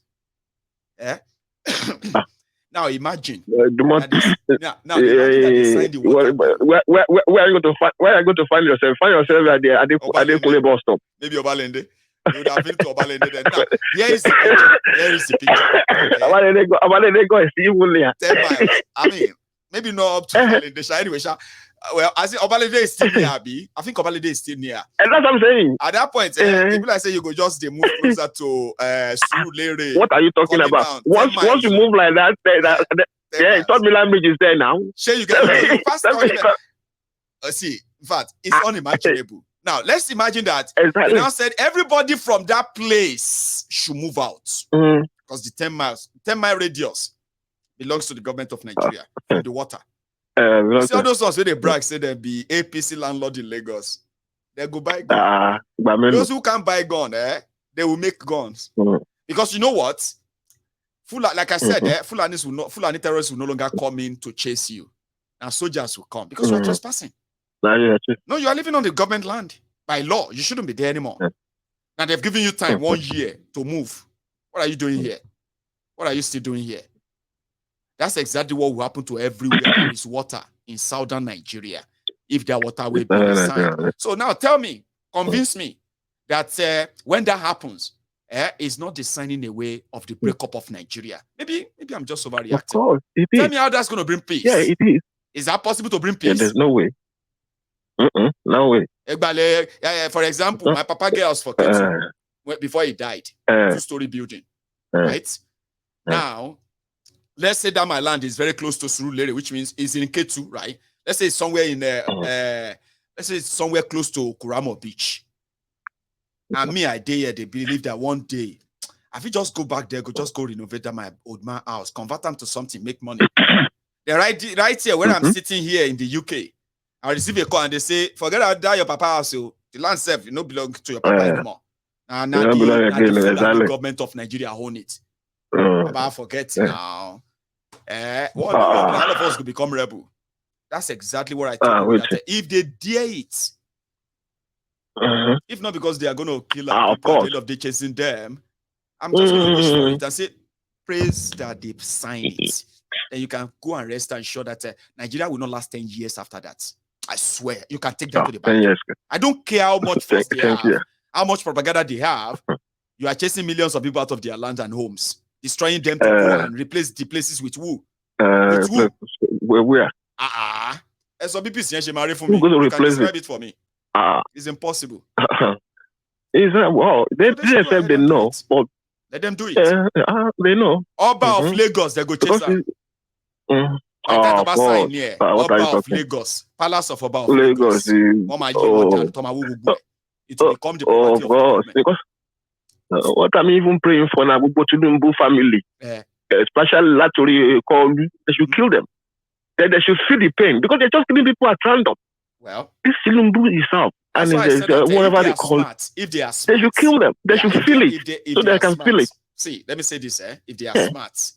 A: Now imagine. Imagine that they signed the water.
D: Where are you going to find yourself? Find yourself at the bus stop.
A: Maybe Obalende. You would have been to Obalende then. Now, here is the picture.
D: Obalende go is even there.
A: 10 miles. I mean, maybe not up to Obalende. Anyway, well, I think Obalende is still near, Abi. I think Obalende is still near.
D: And that's what I'm saying.
A: At that point, people I say you go just move closer to Surulere.
D: What are you talking about? Once you move like that, Third Milan Bridge is there now.
A: Sure, you get it. See, in fact, it's unimaginable. Now, let's imagine that they now said everybody from that place should move out. Because the 10-mile radius belongs to the government of Nigeria from the water. You see all those ones where they brag, say there be APC landlord in Lagos. They go buy guns. Those who can't buy guns, they will make guns. Because you know what? Like I said, Fulani terrorists will no longer come in to chase you. Now soldiers will come because you're trespassing. No, you are living on the government land. By law, you shouldn't be there anymore. Now they've given you time 1 year to move. What are you doing here? What are you still doing here? That's exactly what will happen to everywhere there is water in southern Nigeria if their water will be signed. So now tell me, convince me that when that happens, it's not the signing away of the breakup of Nigeria. Maybe I'm just overreacting.
D: Of course,
A: tell me how that's going to bring peace.
D: Yeah, it is.
A: Is that possible to bring peace?
D: Yeah, there's no way. No way.
A: For example, my papa gave us for Kaduna before he died. 2-story building. Right? Now, let's say that my land is very close to Surulere, which means it's in Ketu, right? Let's say it's somewhere in let's say it's somewhere close to Kuramo Beach. And me, they believe that one day, if you just go back there, just go renovate that my old man house, convert them to something, make money. They're right here where I'm sitting here in the UK. I receive a call and they say, forget about your papa house. So the land self, you don't belong to your papa anymore. Now the government of Nigeria own it. Papa forget now. All of us could become rebel. That's exactly what I think. If they dare it, if not because they are going to kill our people at the end of the day chasing them, I'm just going to wish for it and say, praise that they've signed it. Then you can go and rest and ensure that Nigeria will not last 10 years after that. I swear, you can take them to the bank. I don't care how much force they have, how much propaganda they have. You are chasing millions of people out of their lands and homes, destroying them to go and replace the places with who? With who?
D: Where?
A: And some people say, for me. You can describe it for me. It's impossible.
D: Well, they know, but
A: let them do it.
D: They know.
A: Oba of Lagos, they go chase her. Oba of Lagos, Palace of Oba of Lagos. It will become the property of the government.
D: Because what I'm even praying for now, Tinubu family, especially Latori, they should kill them. They should feel the pain because they're just killing people at random.
A: Well,
D: this Tinubu is out, and whatever they call it,
A: if they are smart,
D: they should kill them. They should feel it so they can feel it.
A: See, let me say this: if they are smart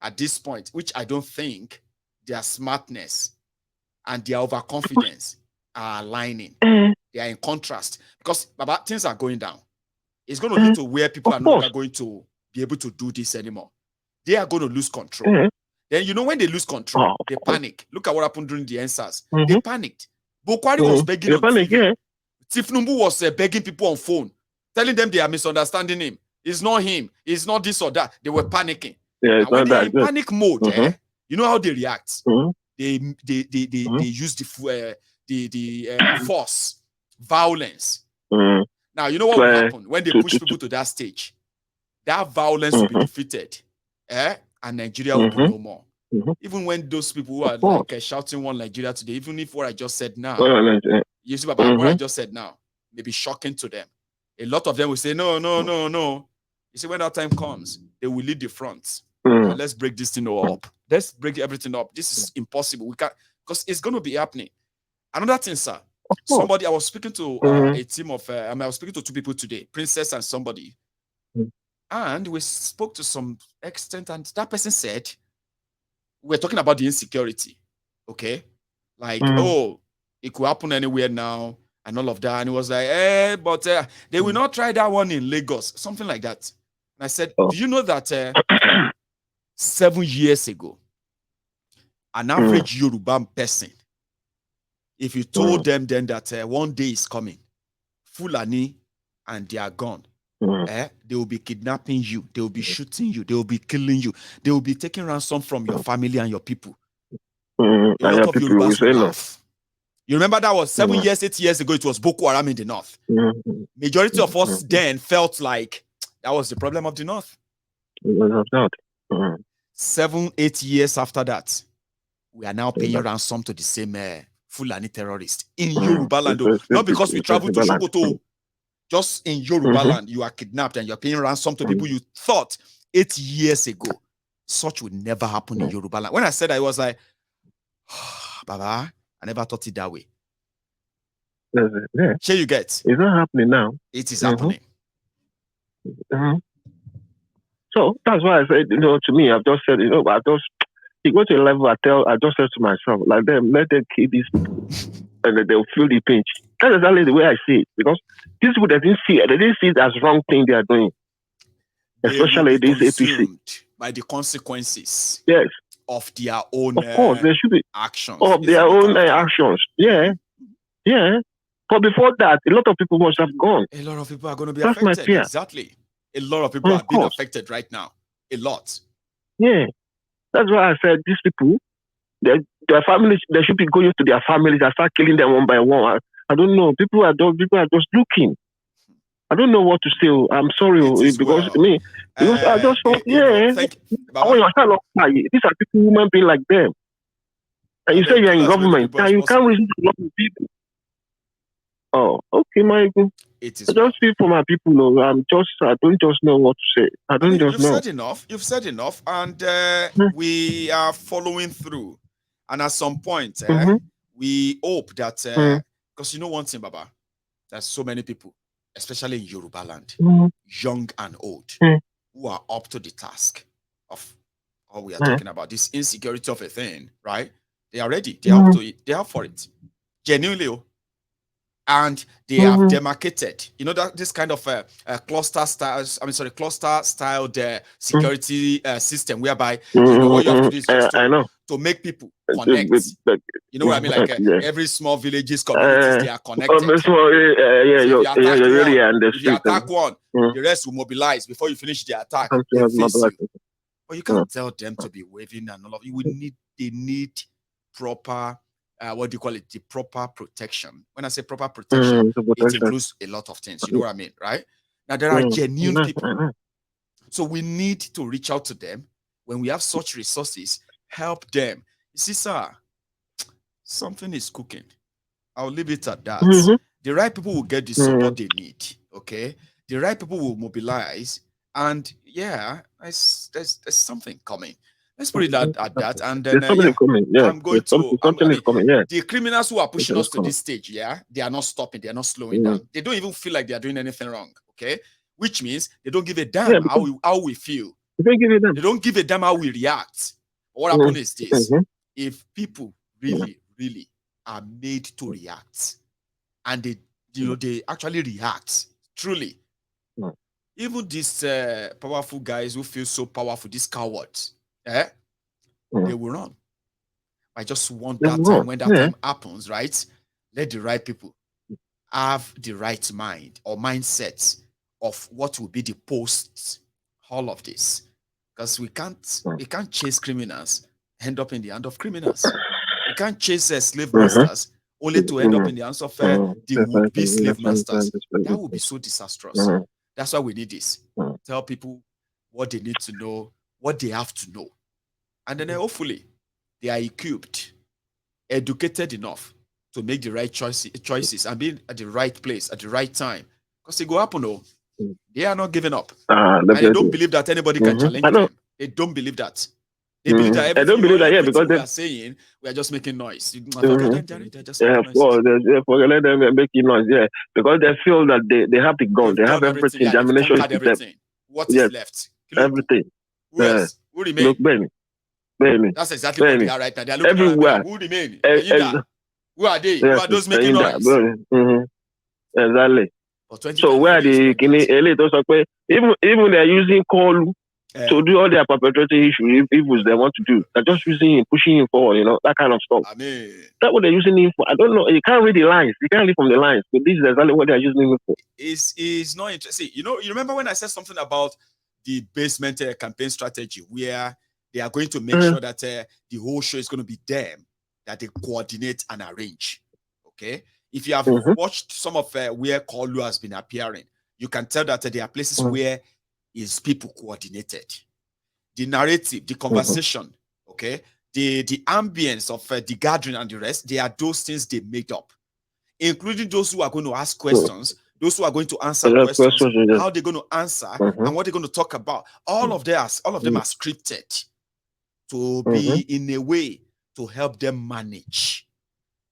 A: at this point, which I don't think their smartness and their overconfidence are aligning. They are in contrast because Baba, things are going down. It's going to lead to where people are no longer going to be able to do this anymore. they are going to lose control. Then you know when they lose control, they panic. Look at what happened during the NSAS. They panicked. Bukwari was begging on TV. Tifnumbu was begging people on phone, telling them they are misunderstanding him. It's not him. It's not this or that. They were panicking. And when they're in panic mode, you know how they react. They use the force, violence. Now you know what will happen when they push people to that stage. That violence will be defeated, and Nigeria will be no more. Even when those people who are like shouting one Nigeria today, even if what I just said now, you see, what I just said now may be shocking to them. A lot of them will say, no. You see, when that time comes, they will lead the front. Let's break this thing up. Let's break everything up. This is impossible. We can't, because it's going to be happening. Another thing, sir. Somebody, I was speaking to a team of, I was speaking to two people today, Princess and somebody. And we spoke to some extent, and that person said, we're talking about the insecurity, okay? Like, it could happen anywhere now, and all of that. And it was like, but they will not try that one in Lagos, something like that. And I said, do you know that 7 years ago, an average Yoruba person, if you told them then that one day is coming, Fulani, and they are gone, they will be kidnapping you, they will be shooting you, they will be killing you, they will be taking ransom from your family and your people. A lot of Yorubas will laugh. You remember that was 7 years, 8 years ago, it was Boko Haram in the north. Majority of us then felt like that was the problem of the north. 7, 8 years after that, we are now paying ransom to the same Fulani terrorists in Yoruba land. Not because we travel to Sokoto. Just in Yoruba land, you are kidnapped and you're paying ransom to people you thought 8 years ago. Such would never happen in Yoruba land. When I said that, I was like, Baba, I never thought it that way. Sure, you get.
D: It's not happening now.
A: It is happening.
D: So that's why I said, to me, I've just said, you go to a level, I just said to myself, like them, let them kill these people, and they'll feel the pinch. That's exactly the way I see it, because these people they didn't see it as wrong thing they are doing, especially this APC,
A: by the consequences.
D: Yes.
A: Of their own,
D: of course, there should be
A: actions.
D: Of their own actions. Yeah. But before that, a lot of people must have gone.
A: A lot of people are going to be affected. My fear. Exactly. A lot of people are being affected right now. A lot.
D: Yeah. That's why I said these people, their families, they should be going to their families and start killing them one by one. I don't know. People are just looking. I don't know what to say. I'm sorry because me, because I just thought, these are people, human beings like them. And you say you're in government, and you can't reason to a lot of people. Oh, okay, Michael. I just feel for my people. No, I don't just know what to say. You've
A: said enough, and we are following through. And at some point, we hope that because you know one thing, Baba, there's so many people, especially in Yoruba land, young and old, who are up to the task of what we are talking about. This insecurity of a thing, right? They are ready. They are up to it. They are for it. Genuinely. And they have demarcated, that this kind of cluster styled security system, whereby what you have to do is just to make people connect. You know what I mean? Like every small villages, communities, they are connected. If you attack one, the rest will mobilize before you finish the attack. But you can't tell them to be waving and all of it. They need proper. What do you call it? The proper protection. When I say proper protection, it includes a lot of things. You know what I mean, right? Now, there are genuine people. So we need to reach out to them. When we have such resources, help them. You see, sir, something is cooking. I'll leave it at that. The right people will get the support they need, okay? The right people will mobilize. And, there's something coming. Let's put it at that, and then I'm going to. The criminals who are pushing us to this stage, they are not stopping, they are not slowing down. They don't even feel like they are doing anything wrong. Okay, which means they don't give a damn how we feel. They don't give a damn how we react. What happens is this: if people really, really are made to react, and they actually react truly. even these powerful guys who feel so powerful, these cowards, they will run. I just want that time, when that time happens, right? Let the right people have the right mind or mindset of what will be the post all of this. Because we can't chase criminals, end up in the hand of criminals. We can't chase slave masters only to end up in the hands of the would-be slave masters. That would be so disastrous. That's why we need this. Tell people what they need to know, what they have to know. And then hopefully they are equipped, educated enough to make the right choices and be at the right place at the right time. Because it go happen, they are not giving up. And they don't believe that anybody can challenge them. They don't believe that. They believe that everything we are saying, we are just making noise. They're just making
D: noise. Let them making noise, because they feel that they have the gun, they have everything, the ammunition is
A: everything. What is left?
D: Everything.
A: Who else? Who remain?
D: Look, Benny.
A: That's exactly what they are right now. They are looking
D: everywhere.
A: Who remain? Who are they? Who are those making noise?
D: Exactly. So where are the even they're using call to do all their perpetrating evils they want to do. They're just using him, pushing him forward, that kind of stuff.
A: I mean,
D: that's what they're using him for. I don't know. You can't read the lines. You can't read from the lines. But this is exactly what they're using him for.
A: Is not interesting. You remember when I said something about the basement campaign strategy where they are going to make sure that the whole show is going to be them, that they coordinate and arrange. Okay? If you have watched some of where Kolu has been appearing, you can tell that there are places where his people coordinated. The narrative, the conversation, okay, the ambience of the gathering and the rest, they are those things they made up, including those who are going to ask questions, those who are going to answer questions, how they're going to answer, and what they're going to talk about. All of them are scripted to be in a way to help them manage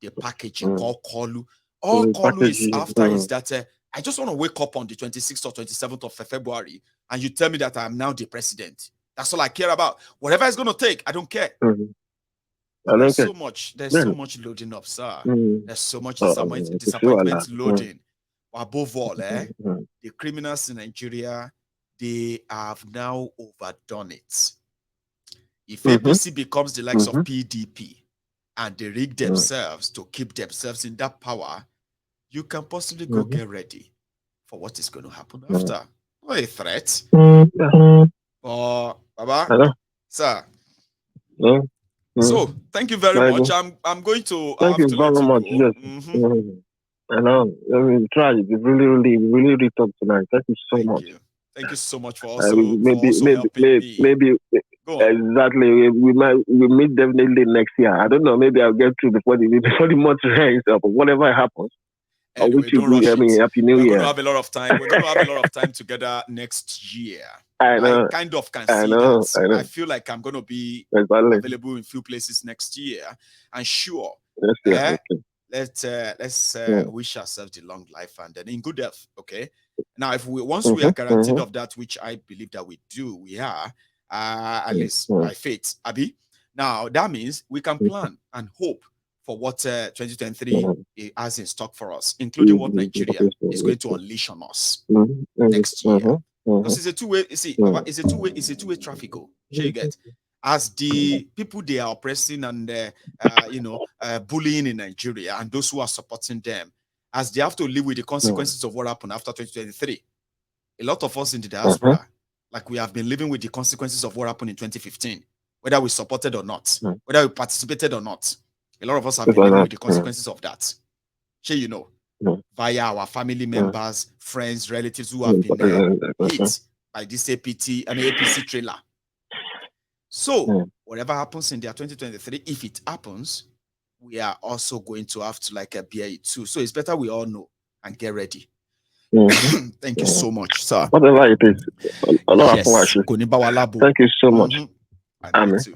A: the packaging called Kolu. All Kolu is after is that I just want to wake up on the 26th or 27th of February and you tell me that I'm now the president. That's all I care about. Whatever it's going to take, I don't care. There's so much loading up, sir. There's so much disappointment loading. But above all, the criminals in Nigeria, they have now overdone it. If APC becomes the likes of PDP and they rig themselves to keep themselves in that power, you can possibly go get ready for what is going to happen after. Not a threat. Baba, sir. So thank you very much. I'm going to
D: thank you very much. Yes. I know. I mean, try it. Really talk tonight. Thank you so much.
A: Thank you so much for also helping me.
D: Maybe exactly. We meet definitely next year. I don't know. Maybe I'll get through before the month ends up. But whatever happens.
A: Anyway, don't rush it.
D: Happy New Year.
A: We're going to have a lot of time. We're going to have a lot of time together next year. I kind of can see that. I feel like I'm going to be available in few places next year. And sure, let's wish ourselves the long life and then in good health. Okay. Now, once we are guaranteed of that, which I believe that we are, at least by faith, Abi. Now that means we can plan and hope for what 2023 has in stock for us, including what Nigeria is going to unleash on us next year. Because it's a two-way. It's a two-way traffic. Sure you get. As the people they are oppressing and bullying in Nigeria, and those who are supporting them, as they have to live with the consequences of what happened after 2023. A lot of us in the diaspora, like we have been living with the consequences of what happened in 2015, whether we supported or not, whether we participated or not. A lot of us have been living with the consequences of that. Sure, via our family members, friends, relatives who have been hit by this APC trailer. So, whatever happens in the 2023, if it happens, we are also going to have to bear it too. So it's better we all know and get ready. Thank you so much, sir.
D: Whatever it is.
A: Yes.
D: Thank you so much.
A: And you too.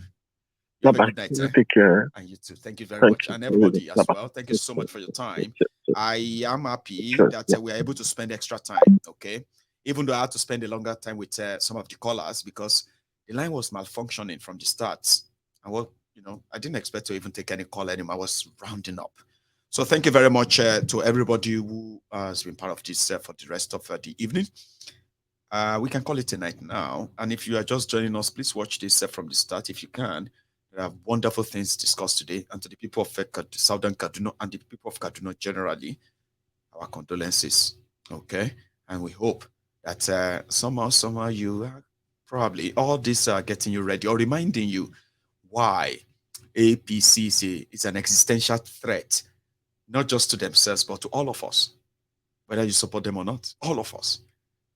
A: You have a good night.
D: Take care.
A: And you too. Thank you very much. And everybody as well. Thank you so much for your time. I am happy that we are able to spend extra time. Okay. Even though I had to spend a longer time with some of the callers because the line was malfunctioning from the start. And I didn't expect to even take any call anymore. I was rounding up. So thank you very much to everybody who has been part of this for the rest of the evening. We can call it a night now. And if you are just joining us, please watch this from the start if you can. There are wonderful things discussed today. And to the people of Southern Kaduna and the people of Kaduna generally, our condolences. Okay? And we hope that somehow you are probably all this are getting you ready or reminding you why APC is an existential threat, not just to themselves, but to all of us, whether you support them or not, all of us.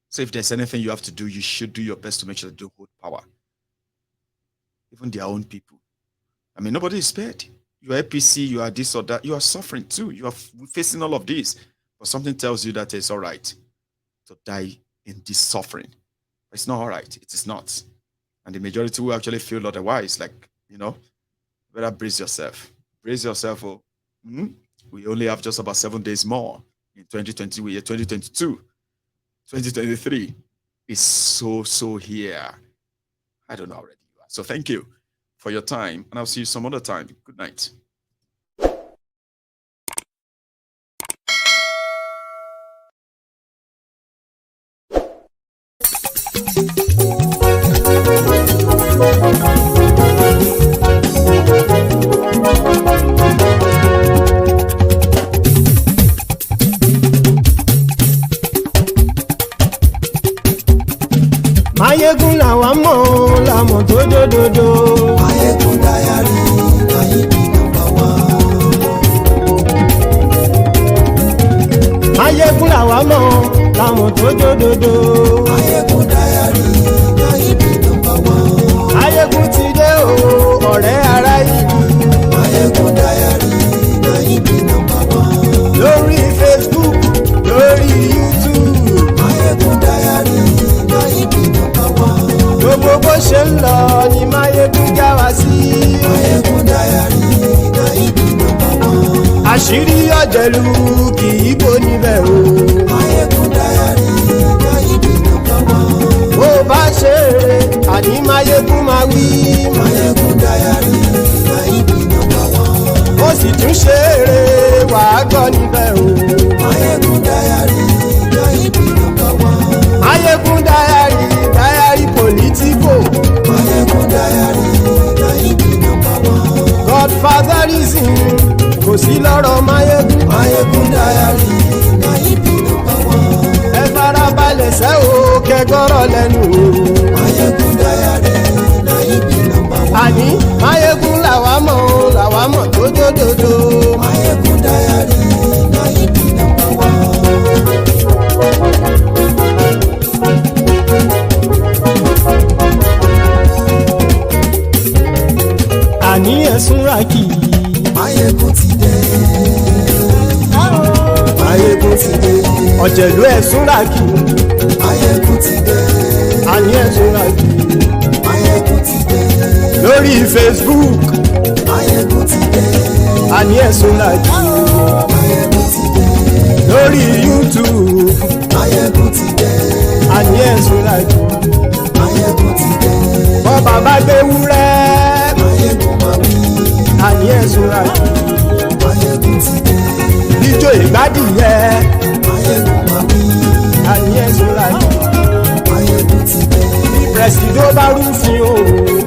A: So if there's anything you have to do, you should do your best to make sure they don't hold power. Even their own people. I mean, nobody is spared. You are APC, you are this or that, you are suffering too. You are facing all of this. But something tells you that it's all right to die in this suffering. But it's not all right. It is not. And the majority will actually feel otherwise. Like, better brace yourself. Brace yourself. Oh. We only have just about 7 days more in 2020. We are 2022. 2023 is so here. I don't know how ready you are. So thank you for your time, and I'll see you some other time. Good night.
E: Mayegun làwa mọ̀ làmọ̀ tó dòdòdò.
F: Mayegun Diary Nayibi #1.
E: Mayegun làwa mọ̀ làmọ̀ tó dòdòdò.
F: Mayegun Diary Nayibi #1.
E: Mayegun ti dé o ọ̀rẹ́ ará ìlú.
F: Mayegun Diary Nayibi #1.
E: Lórí Facebook lórí YouTube.
F: Mayegun Diary Nayibi #1.
E: Gbogbo bó ṣe ń lọ ni Mayegun já wa sí.
F: Mayegun Diary Nayibi #1.
E: Àṣírí ọ̀jẹ̀lú kì í bò níbẹ̀ o.
F: Mayegun Diary Nayibi #1.
E: Bó bá ṣe eré àní Mayegun máa wí.
F: Mayegun Diary Nayibi #1.
E: Ó sì tún ṣe eré wàá gbọ́ níbẹ̀ o.
F: Mayegun Diary Nayibi #1.
E: Mayegun Diary political.
F: Mayegun Diary Nayibi #1.
E: Godfatherism kò sí lọ́rọ̀ Mayegun.
F: Mayegun Diary Nayibi #1.
E: Ẹ farabalẹ̀ sẹ́ o kẹgbọ́rọ̀ lẹ́nu o.
F: Mayegun Diary Nayibi #1.
E: Àní Mayegun làwa mọ̀ tó dòdòdò.
F: Mayegun Diary Nayibi #1.
E: Àní ẹ̀sùn ràkì.
F: Mayegun ti dé. Mayegun ti dé.
E: Ọ̀jẹ̀lú ẹ̀sùn ràkì.
F: Mayegun ti dé.
E: Àní ẹ̀sùn ràkì.
F: Mayegun ti dé.
E: Lórí Facebook.
F: Mayegun ti dé.
E: Àní ẹ̀sùn ràkì.
F: Mayegun ti dé.
E: Lórí YouTube.
F: Mayegun ti dé.
E: Àní ẹ̀sùn ràkì.
F: Mayegun ti dé.
E: Bọ́ bàbá gbé wúrẹ́.
F: Mayegun máa wí.
E: Àní ẹ̀sùn ràkì.
F: Mayegun ti dé.
E: Ijó ìgbádìyẹ.
F: Mayegun máa wí.
E: Àní ẹ̀sùn ràkì.
F: Mayegun ti dé.
E: Bí pẹ̀sìdó bá rúfin o.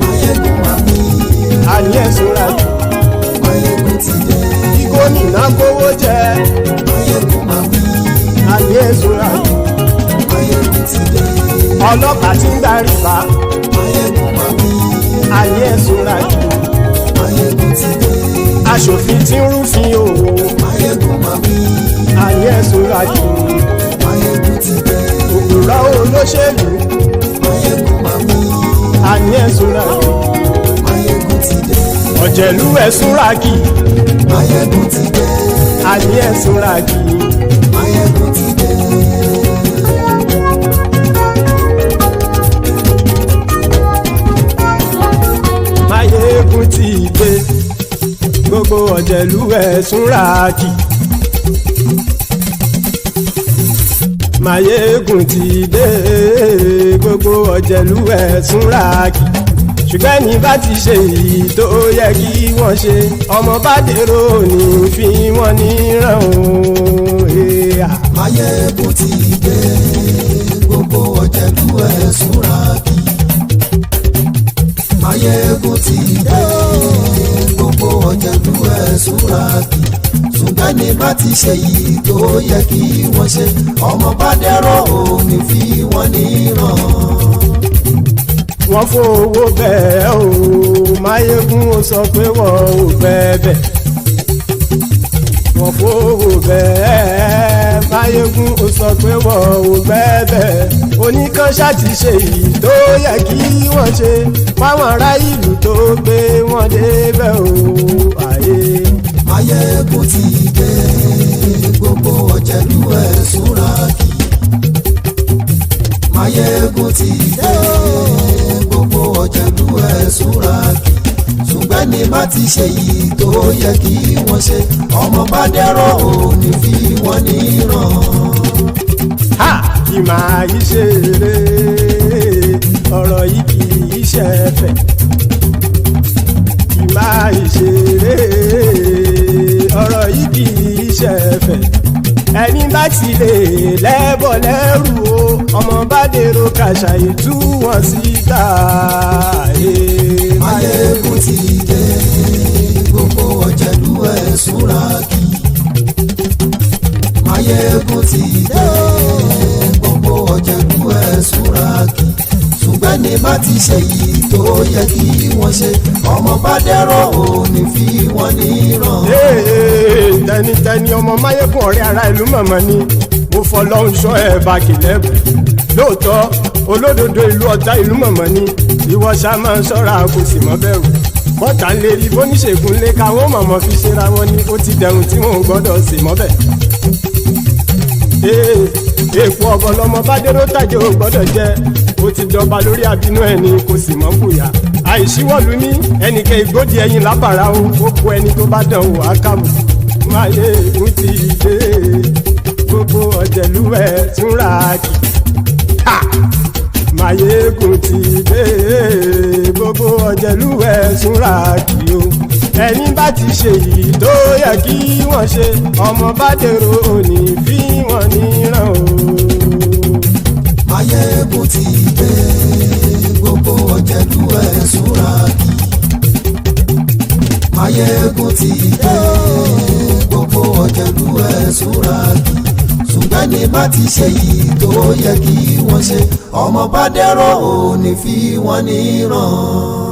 F: Mayegun máa wí.
E: Àní ẹ̀sùn ràkì.
F: Mayegun ti dé.
E: Bí gómìnà kówó jẹ.
F: Mayegun máa wí.
E: Àní ẹ̀sùn ràkì.
F: Mayegun ti dé.
E: Ọlọ́pàá tí ń darí bá.
F: Mayegun máa wí.
E: Àní ẹ̀sùn ràkì.
F: Mayegun ti dé.
E: Aṣòfin tí ń rúfin o.
F: Mayegun máa wí.
E: Àní ẹ̀sùn ràkì.
F: Mayegun ti dé.
E: Òpùrọ́ olóṣèlú.
F: Mayegun máa wí.
E: Àní ẹ̀sùn ràkì.
F: Mayegun ti dé.
E: Ọ̀jẹ̀lú ẹ̀sùn ràkì.
F: Mayegun ti dé.
E: Àní ẹ̀sùn ràkì.
F: Mayegun ti dé.
E: Mayegun ti dé. Gbogbo ọ̀jẹ̀lú ẹ̀sùn ràkì. Mayegun ti dé. Gbogbo ọ̀jẹ̀lú ẹ̀sùn ràkì. Ṣùgbọ́n ní bá ti ṣe èyí tó yẹ kí wọ́n ṣe, ọmọ bá dèrò ní fi wọ́n níran o.
F: Mayegun ti dé. Gbogbo gbogbo ọ̀jẹ̀lú ẹ̀ súnra kí. Máyégún ti dé gbogbo ọ̀jẹ̀lú ẹ̀ súnra kí. Ṣùgbọ́n ní bá ti ṣe yìí tó yẹ kí wọ́n ṣe ọmọ bá dẹ́rọ̀ òní fi wọ́n níran.
E: Wọ́n fowó bẹ́ẹ̀ o Máyégún ó sọ pé wọ́n ò fẹ́ bẹ́ẹ̀. Wọ́n fowó bẹ́ẹ̀ Máyégún ó sọ pé wọ́n ò fẹ́ bẹ́ẹ̀. Oníkan ṣáàtì ṣe yìí tó yẹ kí wọ́n ṣe fáwọn ará ìlú tó gbé wọn débẹ̀ o àyè.
F: Máyégún ti dé gbogbo ọ̀jẹ̀lú ẹ̀ súnra kí. Máyégún ti dé gbogbo ọ̀jẹ̀lú ẹ̀ súnra kí. Ṣùgbọ́n ní bá ti ṣe yìí tó yẹ kí wọ́n ṣe ọmọ bá dẹ́rọ̀ òní fi wọ́n níran.
E: Ha! Kì máa yí ṣe eré ọ̀rọ̀ yìí kì í ṣe ẹ̀fẹ̀. Kì máa yí ṣe eré ọ̀rọ̀ yìí kì í ṣe ẹ̀fẹ̀. Ẹni bá ti lè lẹ́bọ̀ lẹ́rù o ọmọ bá dèrò kàṣàyè tú wọn síta.
F: Máyégún ti dé gbogbo ọ̀jẹ̀lú ẹ̀ súnra kí. Máyégún ti dé gbogbo ọ̀jẹ̀lú ẹ̀ súnra kí. Ṣùgbọ́n ní bá ti ṣe yìí tó yẹ kí wọ́n ṣe ọmọ bá dẹ́rọ̀ òní fi wọ́n níran.
E: Tẹnitẹni ọmọ Máyégún ọ̀rẹ́ ara ìlú mọ̀mọ́ ni mo fọlọ́hún sọ ẹ̀ bá kìlẹ́bù. Lóòótọ́ olódodo ìlú ọ̀tá ìlú mọ̀mọ́ ni ìwọ ṣá máa ń ṣọ́ra kò sì mọ́ bẹ̀rù. Bọ́tà ń lè rí bóníṣègùn lé káwọn mọ̀mọ́ fi ṣera wọn ni ó ti dẹrùn tí wọn ò gbọ́dọ̀ sì mọ́ bẹ̀. Èèpo ọ̀gọ̀ lọmọ bá dérò tàjẹ́ ò gbọ́dọ̀ jẹ́ ó ti dọba lórí àbínú ẹni kò sì mọ́ bùyà. Àìsíwọ́lu ní ẹnìkẹ́ ìgbódì ẹyin lábàrá o ó kó ẹni tó bá dán wò á kàmù. Máyégún ti dé gbogbo ọ̀jẹ̀lú ẹ̀ súnra kí. Máyégún ti dé gbogbo ọ̀jẹ̀lú ẹ̀ súnra kí o. Ẹni bá ti ṣe yìí tó yẹ kí wọ́n ṣe ọmọ bá dèrò òní fi wọ́n níran o.
F: Máyégún ti dé gbogbo ọ̀jẹ̀lú ẹ̀ súnra kí. Máyégún ti dé gbogbo ọ̀jẹ̀lú ẹ̀ súnra kí. Ṣùgbọ́n ní bá ti ṣe yìí tó yẹ kí wọ́n ṣe ọmọ bá dẹ́rọ̀ òní fi wọ́n níran.